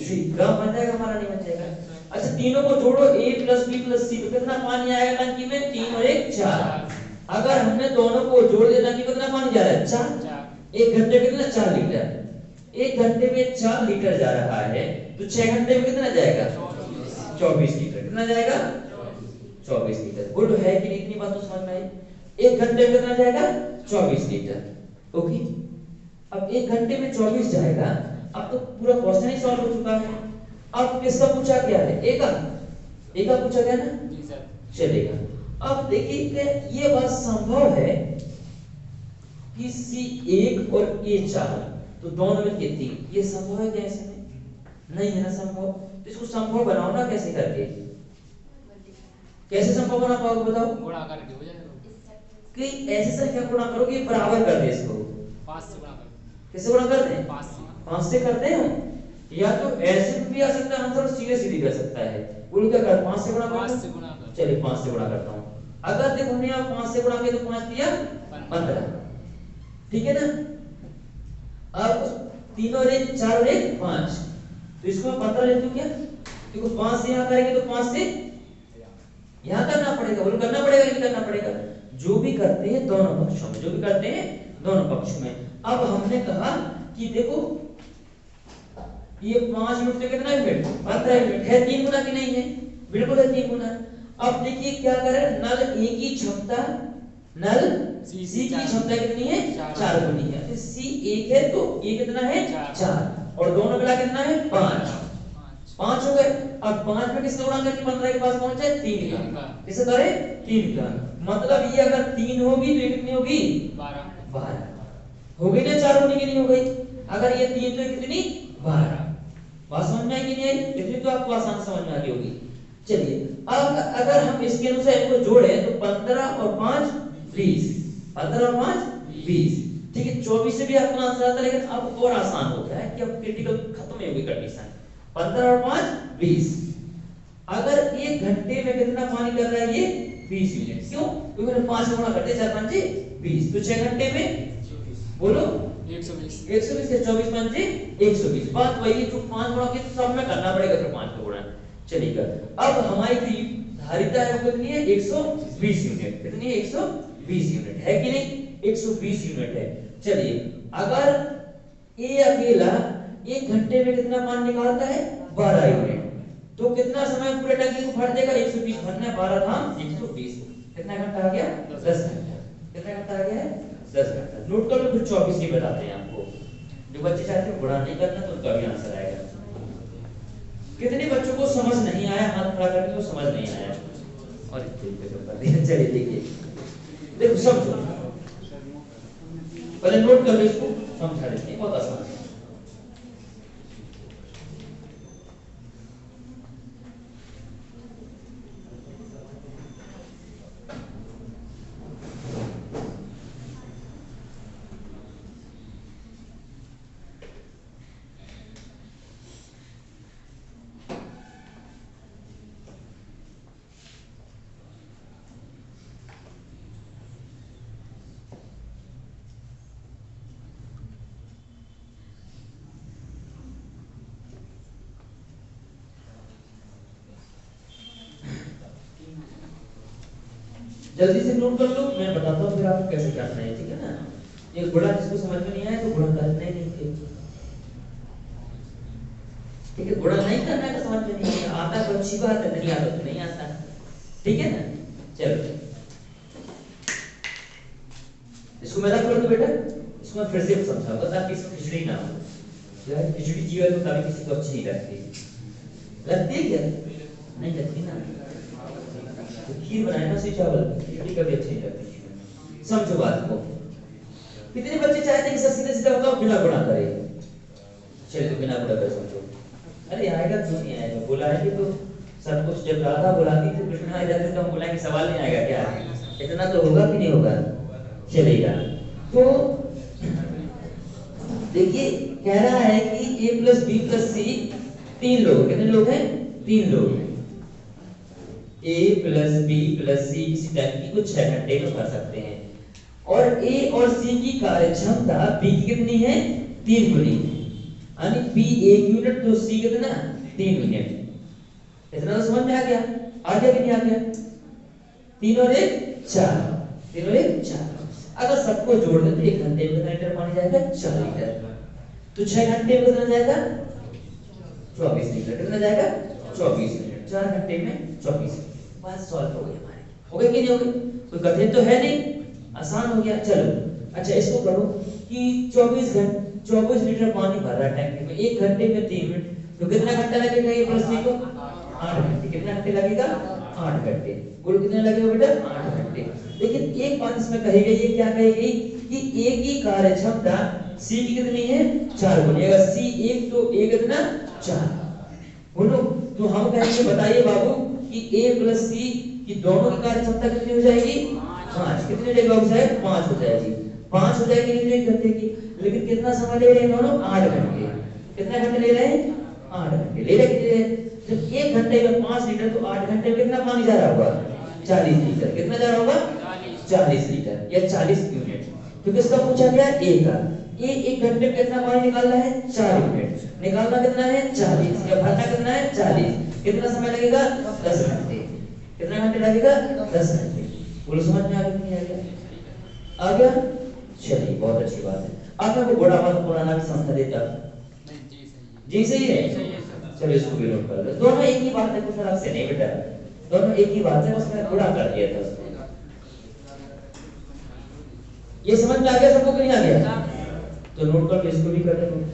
[SPEAKER 2] C. Graph बन जाएगा हमारा, नहीं बन जाएगा। अच्छा तीनों को जोड़ो, a प्लस बी प्लस सी, तो कितना पानी आएगा टंकी में, 3 और 1 4। अगर हमने दोनों को जोड़ दिया टंकी कितना पानी जा रहा है, 4। 1 घंटे में कितना, 4 लीटर। 1 घंटे में 4 लीटर जा रहा है, तो 6 घंटे में कितना जाएगा, 24 लीटर। कितना जाएगा, 24 लीटर। गुड है कि नहीं, इतनी बात तो समझ में आई। 1 घंटे में कितना जाएगा, 24 लीटर। ओके, अब 1 घंटे में 24 जाएगा। अब तो पूरा क्वेश्चन ही सॉल्व हो चुका है। अब किसका पूछा गया है, ए का पूछा गया ना, चलेगा। अब देखिए कि ये बात संभव है कि C1 और A4 तो दोनों में 3, ये संभव है क्या, ऐसे में नहीं है ना संभव। तो इसको संभव बनाओ ना, कैसे करके, कैसे संभव बना पाओगे बताओ,
[SPEAKER 1] गुणा करके हो जाएगा
[SPEAKER 2] कि ऐसे संख्या गुणा करो कि बराबर कर दे इसको।
[SPEAKER 1] 5 से गुणा कर,
[SPEAKER 2] किससे गुणा करते हैं,
[SPEAKER 1] 5
[SPEAKER 2] से करते हैं हम। या तो ऐसे भी आ सकता है आंसर, सीधे सीधे भी आ सकता है। बोलो क्या कर, 5 से गुणा कर, चलिए 5 से गुणा करता हूँ। अगर देखो हमने यहाँ 5 से गुणा किया तो 5 दिया 15, ठीक है ना। अब 3 और 1 4 और 1 5, तो इसको मैं 15 लिख दूं क्या। देखो 5 से यहाँ करेंगे तो 5 से यहाँ करना पड़ेगा, बोलो करना पड़ेगा नहीं करना पड़ेगा। जो भी करते हैं दोनों पक्षों में, जो भी करते हैं दोनों पक्षों में। अब हमने कहा कि देखो ये 5 यूनिट से कितना यूनिट, 15 यूनिट है। 3 गुना की नहीं है, बिल्कुल है 3 गुना। अब देखिए क्या करें, नल ए की क्षमता, नल सी की क्षमता कितनी है, 4 गुनी है। तो सी 1 है तो ए कितना है, 4, और दोनों मिला कितना है, 5 हो गए। अब 5 में किससे गुणा करके 15 के पास पहुंचे, 3 का। किसे करें, 3 का। मतलब ये अगर 3 होगी तो ये कितनी होगी, 12 हो गई ना, 4 गुनी की नहीं हो गई। अगर ये 3 तो कितनी, 12। बात समझ में आई कि नहीं आई, इतनी तो आपको आसान समझ में आ गई होगी। चलिए अब अगर हम इसके अनुसार इनको जोड़े तो 15 और 5 20, 15 और 5 20, ठीक है। 24 से भी आपका आंसर आता है, लेकिन अब और आसान हो गया है कि अब क्रिटिकल खत्म हो गई कंडीशन। 15 और 5 20। अगर 1 घंटे में कितना पानी कर रहा है ये, 20 यूनिट। क्यों, क्योंकि 5 से गुणा करते 4 5 20, तो 6 घंटे में बोलो 120 के 24 5 120। बात वही जो 5 गुणा के सब में करना पड़ेगा, फिर 5 का गुणा। चलिएगा अब हमारी जो धारिता है वो कितनी है, 120 यूनिट। कितनी है, 120 यूनिट है कि नहीं, 120 यूनिट है। चलिए अगर ए अकेला 1 घंटे में कितना पानी निकालता है, 12 यूनिट, तो कितना समय पूरे टंकी को भर देगा, 120 भरना है, 12 धाम 120। कितना घंटा आ गया, 10 घंटा। कितना घंटा आ गया है, 10 घंटा। नोट कर लो, फिर 24 ही बताते हैं आपको। जो बच्चे चाहते हैं गुणा नहीं करना तो उनका भी आंसर आएगा। कितने बच्चों को समझ नहीं आया, हाथ खड़ा करके तो समझ नहीं आया, और चलिए देखिए, देखो समझो, पहले नोट कर लो, इसको समझा देते हैं, बहुत आसान है। जल्दी से नोट कर लो, मैं बताता हूँ फिर आपको कैसे करना है, ठीक है ना। ये गुणा जिसको समझ में नहीं आया तो गुणा करना ही नहीं थे, ठीक है। गुणा नहीं करना है तो समझ में नहीं आता तो अच्छी बात है, नहीं आता तो नहीं आता, ठीक है ना। चलो इसको मैं रख लो बेटा, इसको मैं फिर से समझाऊंगा ताकि इसमें खिचड़ी ना हो। यार खिचड़ी जीवन में कभी किसी को अच्छी नहीं लगती, लगती है क्या, नहीं लगती ना। तो खीर बनाए ना सी चावल खिचड़ी कभी अच्छी नहीं लगती। समझो बात को। कितने बच्चे चाहते हैं कि सर सीधे सीधे बताओ बिना गुणा करे? चलिए तो बिना गुणा करे समझो। अरे आएगा क्यों नहीं आएगा? बुलाएंगे तो सब कुछ। जब राधा बुलाती थी कृष्णा इधर से तो हम बुलाएंगे, सवाल नहीं आएगा क्या? इतना तो होगा कि नहीं होगा? चलेगा। तो देखिए कह रहा है कि a प्लस बी प्लस सी 3 लोग। कितने लोग हैं? 3 लोग। a प्लस बी प्लस सी किसी टाइम की कुछ 6 घंटे में कर सकते हैं। और a और c की कार्य क्षमता b की कितनी है? 3 गुनी। यानी b 1 यूनिट तो c कितना? 3 मिनट। इतना तो समझ में आ गया? आ गया कि नहीं आ गया? 3 और 1 4। 3 और 1 4। अगर सबको जोड़ दें तो 1 घंटे में कितना लीटर पानी जाएगा? 4 लीटर। तो 6 घंटे में कितना जाएगा? 24 लीटर। कितना जाएगा? 24 लीटर। 4 घंटे में 24। बस सॉल्व हो गई हमारी। हो गई कि नहीं हो गई? कोई कठिन तो है नहीं, आसान हो गया। चलो अच्छा इसको करो कि 24 लीटर पानी भर रहा है टैंकी में, 1 घंटे में 3 मिनट, तो कितना घंटा लगेगा ये प्लस सी को? 8 घंटे। कितना घंटे लगेगा? 8 घंटे। बोलो कितने लगेगा बेटा? 8 घंटे। लेकिन एक बात इसमें कही गई है, क्या कही गई कि एक ही कार्य क्षमता सी की कितनी है? 4 गुनी। अगर सी 1 तो a कितना? 4। बोलो तो हम कहेंगे बताइए बाबू कि a प्लस सी की दोनों की कार्य क्षमता कितनी हो जाएगी? 5। कितनी हो जाएगी बाबू साहब? 5 हो जाएगी। 5 हो जाएगी नहीं 1 घंटे की। लेकिन कितना समय ले रहे हैं दोनों? 8 घंटे। कितना घंटे ले रहे हैं? 8 घंटे ले रहे हैं। जब 1 घंटे में 5 लीटर तो 8 घंटे में कितना पानी जा रहा होगा? 40 लीटर। कितना जा रहा होगा? 40 लीटर या 40 यूनिट। तो किसका पूछा गया? a का। a 1 घंटे में कितना पानी निकालना है? 4 यूनिट। निकालना कितना है? 40। या भरना कितना है? 40। कितना समय लगेगा? 10 घंटे। कितना घंटे लगेगा? 10 घंटे। बोलो समझ में आ गया नहीं आ गया? आ गया? चलिए बहुत अच्छी बात है। आप लोगों को बड़ा मत पुराना भी समझा देता। जी सही है। चलो इसको भी नोट कर लो। दोनों एक ही बात है, कुछ अलग से नहीं बेटा, दोनों एक ही बात है, बस मैंने गुणा कर दिया था उसको। ये समझ में आ गया सबको कि नहीं आ गया? तो नोट कर लो, इसको भी कर लो।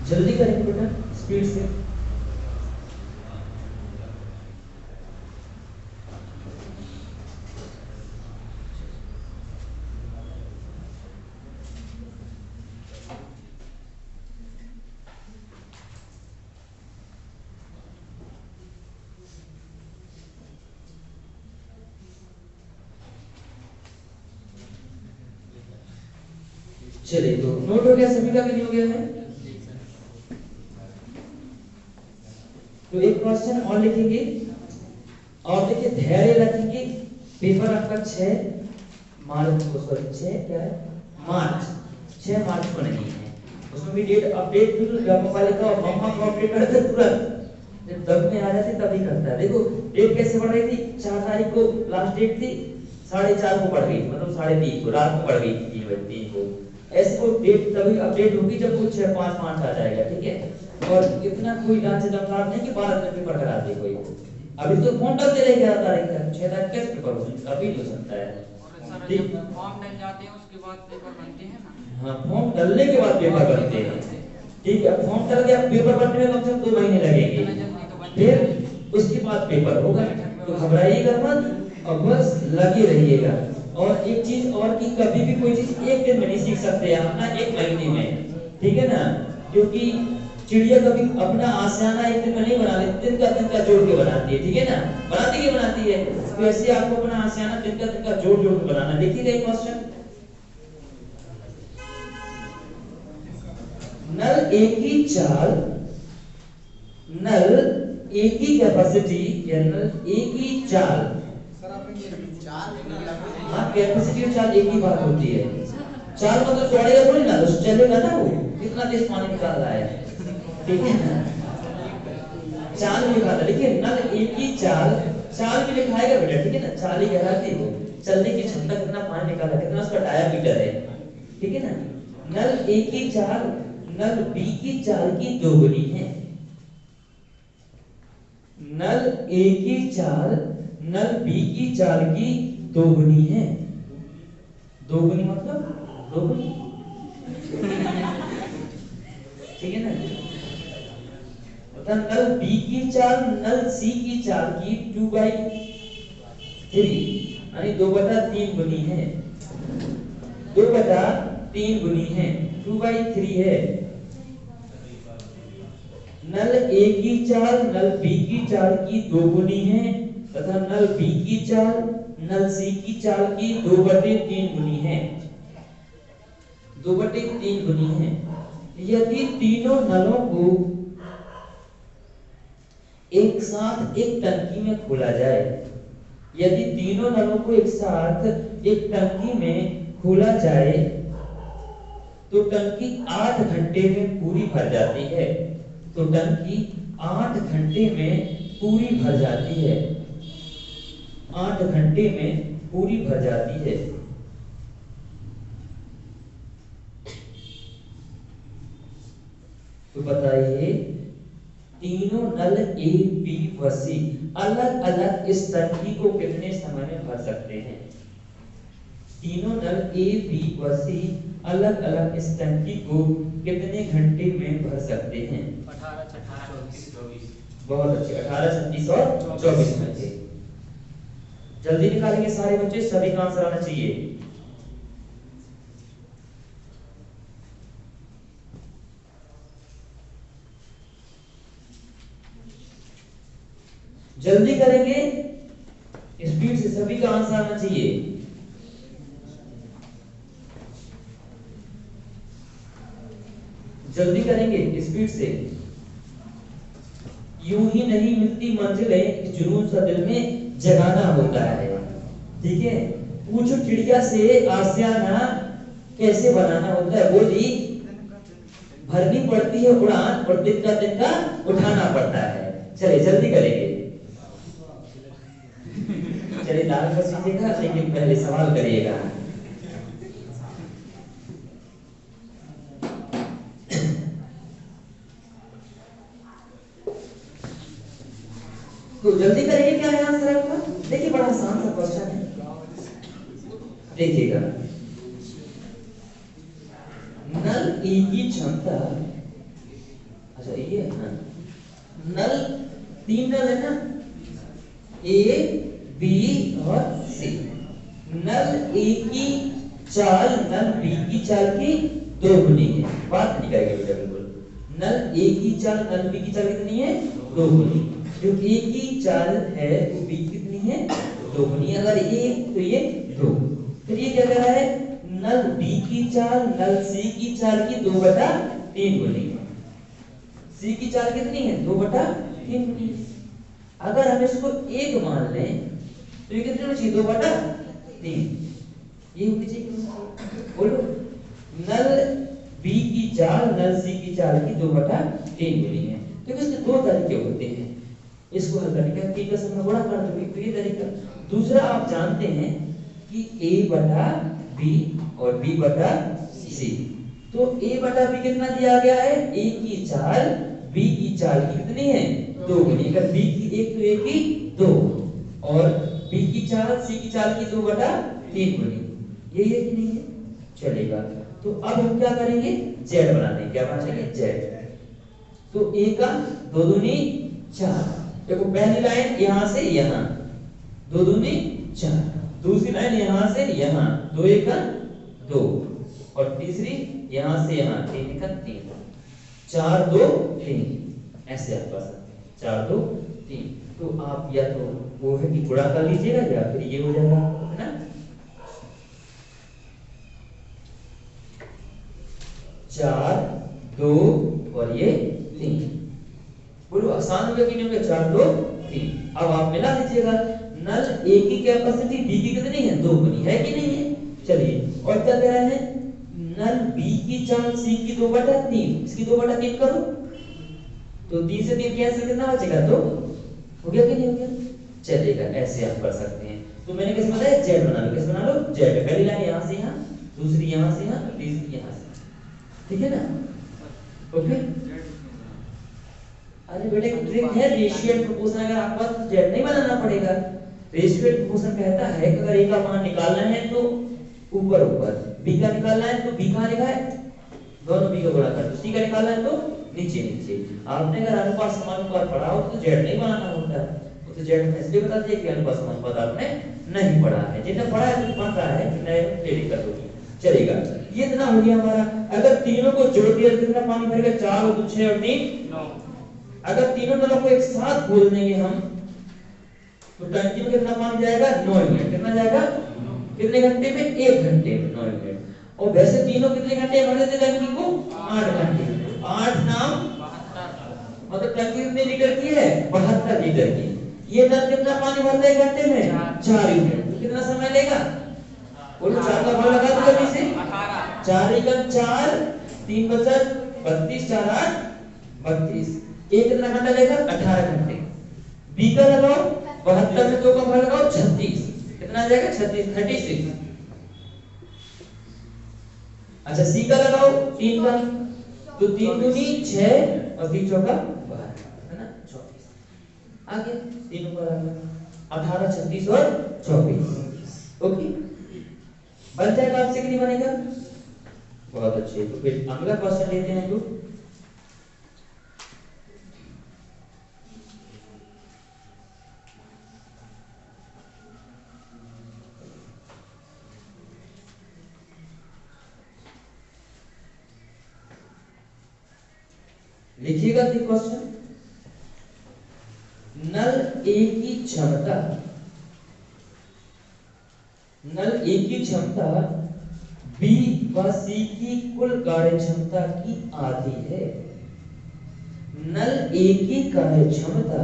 [SPEAKER 2] जल्दी करेंगे बेटा, स्पीड से। चलिए तो नोट हो गया सभी का कि नहीं हो गया है? तो एक क्वेश्चन और लिखेंगे और देखिए धैर्य रखेंगे। पेपर आपका 6 मार्च को, सॉरी 6 क्या है? मार्च, 6 मार्च को नहीं है। उसमें भी डेट अपडेट भी वाले का और मम्मा को अपडेट करते तुरंत, जब दब में आ जाती तभी करता है। देखो डेट कैसे बढ़ रही थी? 4 तारीख को लास्ट डेट थी, 4:30 को बढ़ गई, मतलब 3:30 को रात को बढ़ गई 3 बजे को। ऐसे को डेट तभी अपडेट होगी जब वो 6-5 मार्च आ जाएगा, ठीक है? और इतना कोई डांस दमदार नहीं कि 12 दिन पेपर करा दे कोई। अभी तो फोन करते रहे 11 तारीख का, 6 तारीख कैसे पेपर हो? अभी हो सकता है।
[SPEAKER 1] ठीक, फॉर्म डल जाते हैं उसके बाद पेपर बनते हैं ना।
[SPEAKER 2] हाँ फॉर्म डलने के बाद पेपर बनते हैं, ठीक है? फॉर्म डल गया, पेपर बनने में कम से कम 2 महीने लगेंगे, फिर उसके बाद पेपर होगा। तो घबराइएगा मत और बस लगे रहिएगा। और एक चीज और कि कभी भी कोई चीज एक दिन में नहीं सीख सकते आप ना, 1 महीने में, ठीक है ना? क्योंकि चिड़िया कभी अपना आशियाना एक दिन में नहीं बना लेती, दिन का जोड़ के बनाती है, ठीक है ना? बनाती है। तो ऐसे आपको अपना आशियाना दिन का जोड़ के बनाना। देखिए एक क्वेश्चन, नल एक ही चाल, नल एक ही कैपेसिटी या नल एक ही चाल, हाँ कैपेसिटी और चाल एक ही बात होती है। चाल मतलब दौड़ेगा थोड़ी ना, तो चलेगा ना, वो कितना तेज पानी निकाल रहा है, ठीक है ना? चाल लिखा था, देखिए नल एक ही चाल, चाल भी लिखाएगा बेटा, ठीक है ना? चाल ही कहलाती है वो, चलने की क्षमता कितना पानी निकाला, कितना उसका डायामीटर है, ठीक है ना? नल एक ही चाल, नल बी की चाल की दोगुनी है। नल ए की चाल नल बी की चाल की दोगुनी है। दोगुनी मतलब दोगुनी, ठीक है ना। मतलब नल बी की चाल नल सी की चाल की 2/3 यानी 2/3 गुनी है। 2/3 गुनी है, 2/3 है। नल ए की चाल नल बी की चाल की दोगुनी है तथा नल बी की चाल नल सी की चाल की 2/3 गुनी है। 2/3 गुनी है। यदि तीनों नलों को एक साथ एक टंकी में खोला जाए, यदि तीनों नलों को एक साथ एक टंकी में खोला जाए तो टंकी 8 घंटे में पूरी भर जाती है। तो टंकी 8 घंटे में पूरी भर जाती है। 8 घंटे में पूरी भर जाती है। तो बताइए तीनों नल ए बी व सी अलग अलग इस टंकी को कितने समय में भर सकते हैं। तीनों नल ए बी व सी अलग अलग इस टंकी को कितने घंटे में भर सकते हैं।
[SPEAKER 1] 18 36 24।
[SPEAKER 2] बहुत अच्छे, 18 36 और 24 घंटे। जल्दी निकालेंगे सारे बच्चे, सभी का आंसर आना चाहिए। जल्दी करेंगे, स्पीड से, सभी का आंसर आना चाहिए। जल्दी करेंगे स्पीड से। यूं ही नहीं मिलती मंजिलें, जुनून सा दिल में जगाना होता है। ठीक है, पूछो चिड़िया से आशियाना कैसे बनाना होता है। बोली भरनी पड़ती है उड़ान और तिनका तिनका उठाना पड़ता है। चलिए जल्दी करेंगे। चलिए दाल कर सीजिएगा, लेकिन पहले सवाल करिएगा। तो जल्दी करिए, क्या है आंसर आपका। देखिए बड़ा आसान सा क्वेश्चन है, देखिएगा। नल ए की क्षमता, अच्छा ये है ना, नल 3 नल है ना, ए बी और सी। नल ए की चाल नल बी की चाल की 2 गुनी है। बात नहीं करेंगे बेटा बिल्कुल। नल ए की चाल नल बी की चाल कितनी है, 2 गुनी। जो ए की चाल है वो बी कितनी है, 2 गुनी। अगर ये तो ये 2। फिर ये क्या कह रहा है, नल बी की चाल नल सी की चाल की 2/3 गुनी है। सी की चाल कितनी है, 2/3 गुनी। अगर हम इसको 1 मान लें तो ये कितनी होनी चाहिए, 2/3। ये होनी चाहिए। बोलो, नल बी की चाल नल सी की चाल की 2/3 गुनी है। तो इसके 2 तरीके होते हैं इसको हल करने का। तीन का समय गुणा कर दो, तो ये तरीका। दूसरा आप जानते हैं कि a/b और b/c। तो a/b कितना दिया गया है, a की चाल b की चाल की कितनी है, 2 गुनी। अगर b की 1 तो a की 2 और b की चाल c की चाल की 2/3 गुनी। ये कि नहीं है, चलेगा। तो अब हम क्या करेंगे, z बना देंगे। क्या बनाएंगे, z। तो a का 2 दूनी 4। देखो पहली लाइन यहां से यहां 2 दूनी 4, दूसरी लाइन यहां से यहां 2 1 2 और तीसरी यहां से यहां 3 1 3, 4 2 3। ऐसे आप कर सकते हैं, 4 2 3। तो आप या तो वो है कि गुणा कर लीजिएगा या फिर ये हो जाएगा, है ना। 4 2 और ये 3। बोलो आसान हो गया कि नहीं हो गया, 4 2 3। अब आप मिला दीजिएगा। नल ए की कैपेसिटी बी की कितनी है, 2 गुनी है कि नहीं है। चलिए और क्या कह रहे हैं, नल बी की चाल सी की 2/3, इसकी 2/3 करो तो 3 से 3 कैंसिल, कितना बचेगा, 2। हो गया कि नहीं हो गया, चलेगा। ऐसे आप कर सकते हैं। तो मैंने कैसे बताया, जेड बना लो। कैसे बना लो, जेड। पहली लाइन यहां से यहां, दूसरी यहां से यहां, तीसरी यहां से, ठीक है ना। ओके, अरे बेटे एक ट्रिक है रेशियो एंड प्रोपोर्शन, अगर आपको तो जेड नहीं बनाना पड़ेगा। रेशियो एंड प्रोपोर्शन कहता है कि अगर ए का मान निकालना है तो ऊपर ऊपर, बी का निकालना है तो बी कहां लिखा है, दोनों बी का गुणा कर दो, सी का निकालना है तो नीचे नीचे। आपने अगर अनुपात समानुपात पढ़ा हो तो जेड नहीं बनाना होता, वो तो जेड इसलिए बता दिया कि अनुपात समानुपात आपने नहीं पढ़ा है। जिन्हें पढ़ा है तो बन रहा है कि नए क्लियर कर दोगे चलेगा। ये इतना हो गया हमारा। अगर तीनों को जोड़ दिया कितना पानी भरेगा, 4 और 2 6 और 3 9। अगर तीनों नलों को एक साथ खोल देंगे हम तो टंकी में कितना पानी जाएगा, 9 यूनिट। कितना जाएगा, कितने घंटे में, 1 घंटे में 9 यूनिट। और वैसे तीनों कितने घंटे भर देते टंकी को, 8 घंटे। 8 नाम 72, मतलब टंकी कितने लीटर की है, 72 लीटर की। ये नल कितना पानी भरता है घंटे में, 4 यूनिट। तो कितना समय लेगा, बोलो 4 का भाग लगा दो जल्दी से, 4 एकम 4, 3 बचा 32, 4 8 32। एक कितना घंटा लेगा, 18 घंटे। बी का लगाओ, 72 में 2 का भाग लगाओ 36, कितना आ जाएगा 36 36। अच्छा सी का लगाओ 3 का, तो 3 दूनी 6 और 3 चौका 12, है ना 34। आगे तीनों का लगा 18 36 और 24। ओके बन जाएगा, आपसे कि नहीं बनेगा, बहुत अच्छे। तो फिर अगला क्वेश्चन लेते हैं तो लिखिएगा कि क्वेश्चन, नल ए की क्षमता, नल ए की क्षमता बी व सी की कुल कार्य क्षमता की आधी है। नल ए की कार्य क्षमता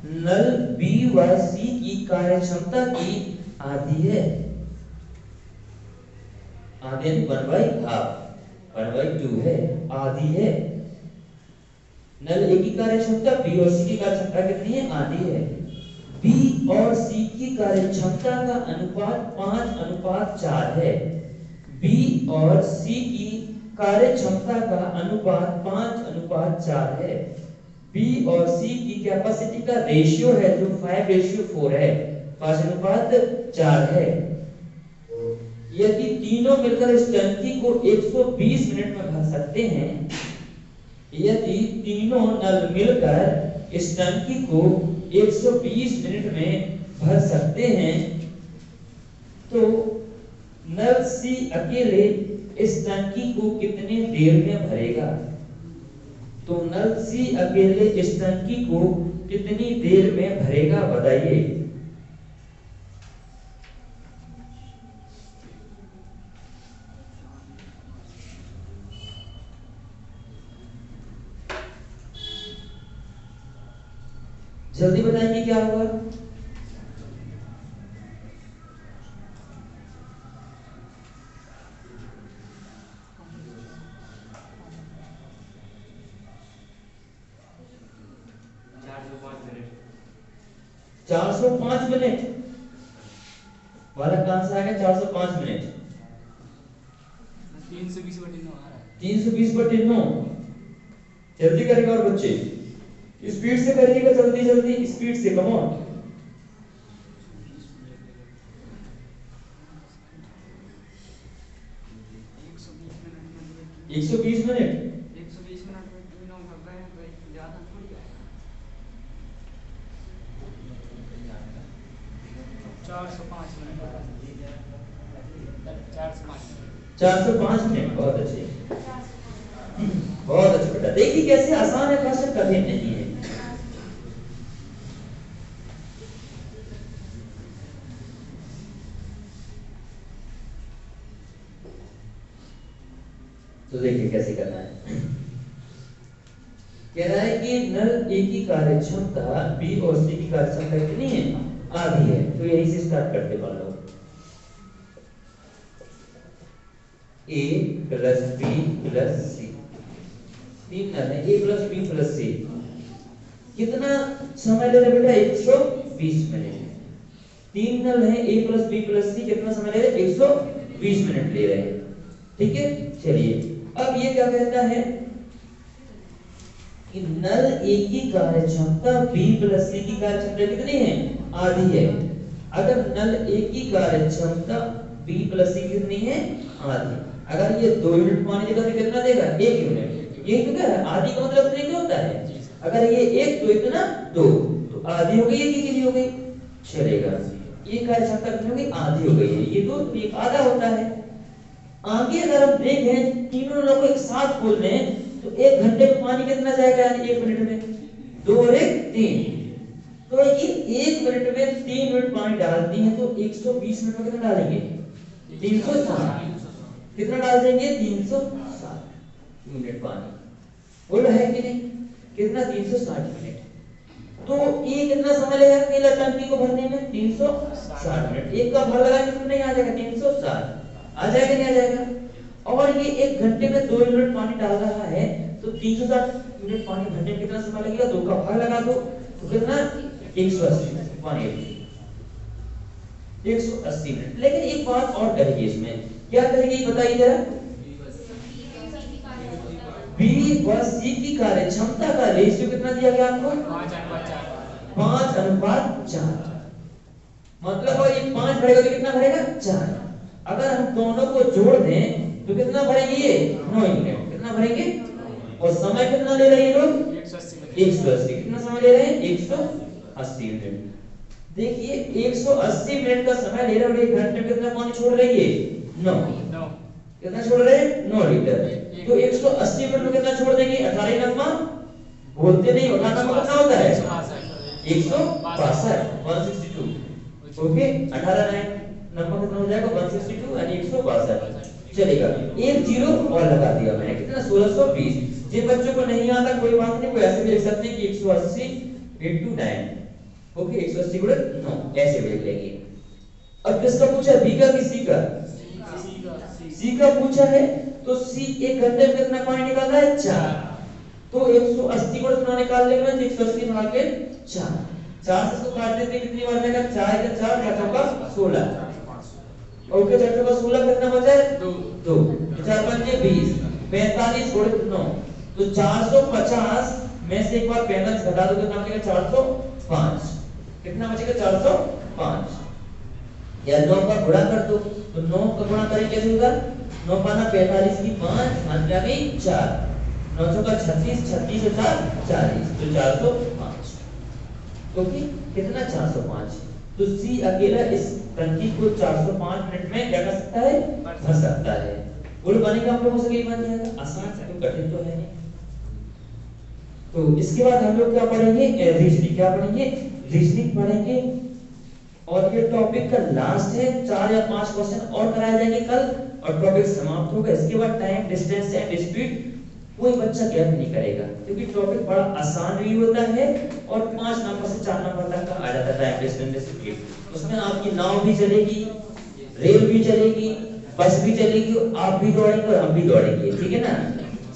[SPEAKER 2] नल बी व सी की कार्य क्षमता की आधी है। आधे 1/2, 1/2 है, आधी है। नल ए की कार्य क्षमता बी और सी की कार्य क्षमता कितनी है, आधी है। बी और सी की कार्य क्षमता का अनुपात 5:4 है। बी और सी की कार्य क्षमता का अनुपात 5:4 है। बी और सी की कैपेसिटी का रेशियो है जो 5:4 है, 5:4 है। यदि तीनों मिलकर इस टंकी को 120 मिनट में भर सकते हैं, यदि तीनों नल मिलकर इस टंकी को 120 मिनट में भर सकते हैं, तो नल सी अकेले इस टंकी को कितने देर में भरेगा। तो नल सी अकेले इस टंकी को कितनी देर में भरेगा, बताइए। जल्दी बताएंगे क्या होगा। चार सौ 5 मिनट वाला आंसर आएगा, 405 मिनट।
[SPEAKER 1] 320/9 आ रहा है,
[SPEAKER 2] 320/9। जल्दी करेगा और बच्चे स्पीड से करिएगा, जल्दी जल्दी स्पीड से, कम ऑन। 120 मिनट
[SPEAKER 1] 120 मिनट में तीनों भर रहे हैं तो ज्यादा थोड़ी है। 405 मिनट
[SPEAKER 2] 405 मिनट। बहुत अच्छे, बहुत अच्छा बेटा। देखिए कैसे आसान है क्वेश्चन, कठिन नहीं है। तो देखिए कैसे करना है। कह रहा है कि नल ए की कार्य क्षमता बी और सी की कार्य क्षमता कितनी है, आधी है। तो यही से स्टार्ट करते मान लो ए प्लस बी प्लस सी, तीन नल है, ए प्लस बी प्लस सी। कितना समय ले रहे बेटा, 120 मिनट। तीन नल है, ए प्लस बी प्लस सी, कितना समय ले रहे, 120 मिनट ले रहे हैं। ठीक है, चलिए अब ये क्या कहता है कि नल ए की कार्यक्षमता बी प्लस सी की कार्यक्षमता कितनी है? आधी है। अगर नल ए की कार्यक्षमता बी प्लस सी कितनी है? आधी। अगर ये 2 यूनिट पानी देगा तो कितना देगा? 1 यूनिट। ये क्या है? आधी का मतलब इतने क्या होता है? अगर ये 1 तो इतना 2, तो आधी हो गई, ये कितनी हो गई? चलेगा। ये कार्यक्षमता कितनी हो गई? आधी हो गई है। ये 2 तो एक आधा होता है। आगे अगर हम देखें तीनों नलों को एक साथ खोल दें तो 1 घंटे में पानी कितना जाएगा? यानी 1 मिनट में 2 और 1 3। तो ये 1 मिनट में 3 यूनिट पानी डालती है तो 120 मिनट में कितना डालेंगे? 360। कितना डाल देंगे? 360 यूनिट पानी। बोल है कि नहीं? कितना? 360 मिनट। तो ये कितना समय लगेगा अकेला टंकी को भरने में? 360 मिनट। एक का भर लगाने में नहीं आ जाएगा? 360 आ जाएगा, नहीं आ जाएगा? और ये 1 घंटे में 2 यूनिट पानी डाल रहा है तो 360 यूनिट पानी भरने में कितना समय लगेगा? 2 का भाग लगा दो तो कितना? 180 मिनट। लेकिन एक बात और करेगी इसमें, क्या करेगी बताइए जरा? बी व सी की कार्यक्षमता का रेशियो कितना दिया गया आपको? 5:4। मतलब और ये 5 भरेगा तो कितना भरेगा? 4। अगर हम दोनों को जोड़ दें तो कितना भरेंगे? ये 9 यूनिट। कितना भरेंगे? और समय कितना ले रहे हैं लोग? 180। कितना समय ले रहे हैं? 180 मिनट। देखिए 180 मिनट का समय ले रहे हैं और 1 घंटे में कितना पानी छोड़ रहे हैं? 9। कितना छोड़ रहे हैं? 9 लीटर। तो 180 मिनट में कितना छोड़ देंगे? 18 नम्मा बोलते नहीं, 18 नम्मा कितना होता है? 162 162। ओके 18 नंबर कितना हो जाएगा? 162 यानी 162। चलेगा। एक जीरो और लगा दिया मैंने। कितना? 1620। जिन बच्चों को नहीं आता कोई बात नहीं, कोई ऐसे भी लिख सकते हैं कि 180 * 9। ओके 180 गुणे 9 ऐसे भी लिख लेंगे। अब किसका पूछा? बी का कि सी का? सी का पूछा है तो सी 1 घंटे में कितना पानी निकाल रहा है? 4। तो 180 गुणे कितना निकाल लेंगे? 180 भागे 4। 4 से इसको काट देते कितनी बार जाएगा? 4 का 4 4 का 16। ओके 4 का 16 कितना बचा है? 2। 4 5 20 45 गुणे 9 तो 450 में से एक बार 45 घटा दो तो कितना बचेगा? 405। कितना बचेगा? 405। या 9 का गुणा कर दो तो 9 का गुणा करें कैसे होगा? 9 पाना 45 की 5 मात्रा में 4 9 का 36 36 और 4 40 तो 405। ओके कितना? 405। तो सी अकेला इस टंकी को 405 मिनट में क्या कर सकता है? भर सकता है। बोलो बनेगा हम लोगों से? कई बन जाएगा। आसान है, कोई कठिन तो है नहीं। तो इसके बाद हम लोग क्या पढ़ेंगे? रीजनिंग। क्या पढ़ेंगे? रीजनिंग पढ़ेंगे। और ये टॉपिक का लास्ट है। 4 या 5 क्वेश्चन और कराए जाएंगे कल और टॉपिक समाप्त होगा। इसके बाद टाइम, डिस्टेंस एंड स्पीड कोई बच्चा गैप नहीं करेगा क्योंकि टॉपिक बड़ा आसान भी होता है और 5 नंबर से 4 नंबर तक का आ जाता है टाइम, डिस्टेंस, स्पीड। उसमें आपकी नाव भी चलेगी, रेल भी चलेगी, बस भी चलेगी, आप भी दौड़ेंगे और हम भी दौड़ेंगे। ठीक है ना?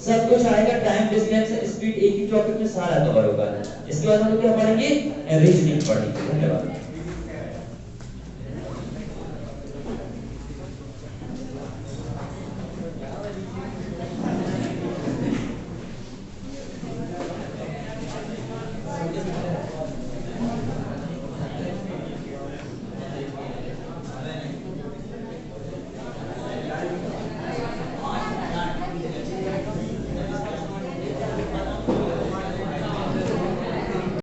[SPEAKER 2] सब कुछ आएगा। टाइम, डिस्टेंस, स्पीड एक ही टॉपिक में सारा कवर होगा। इसके बाद हम लोग क्या पढ़ेंगे? रीजनिंग पढ़ेंगे। धन्यवाद।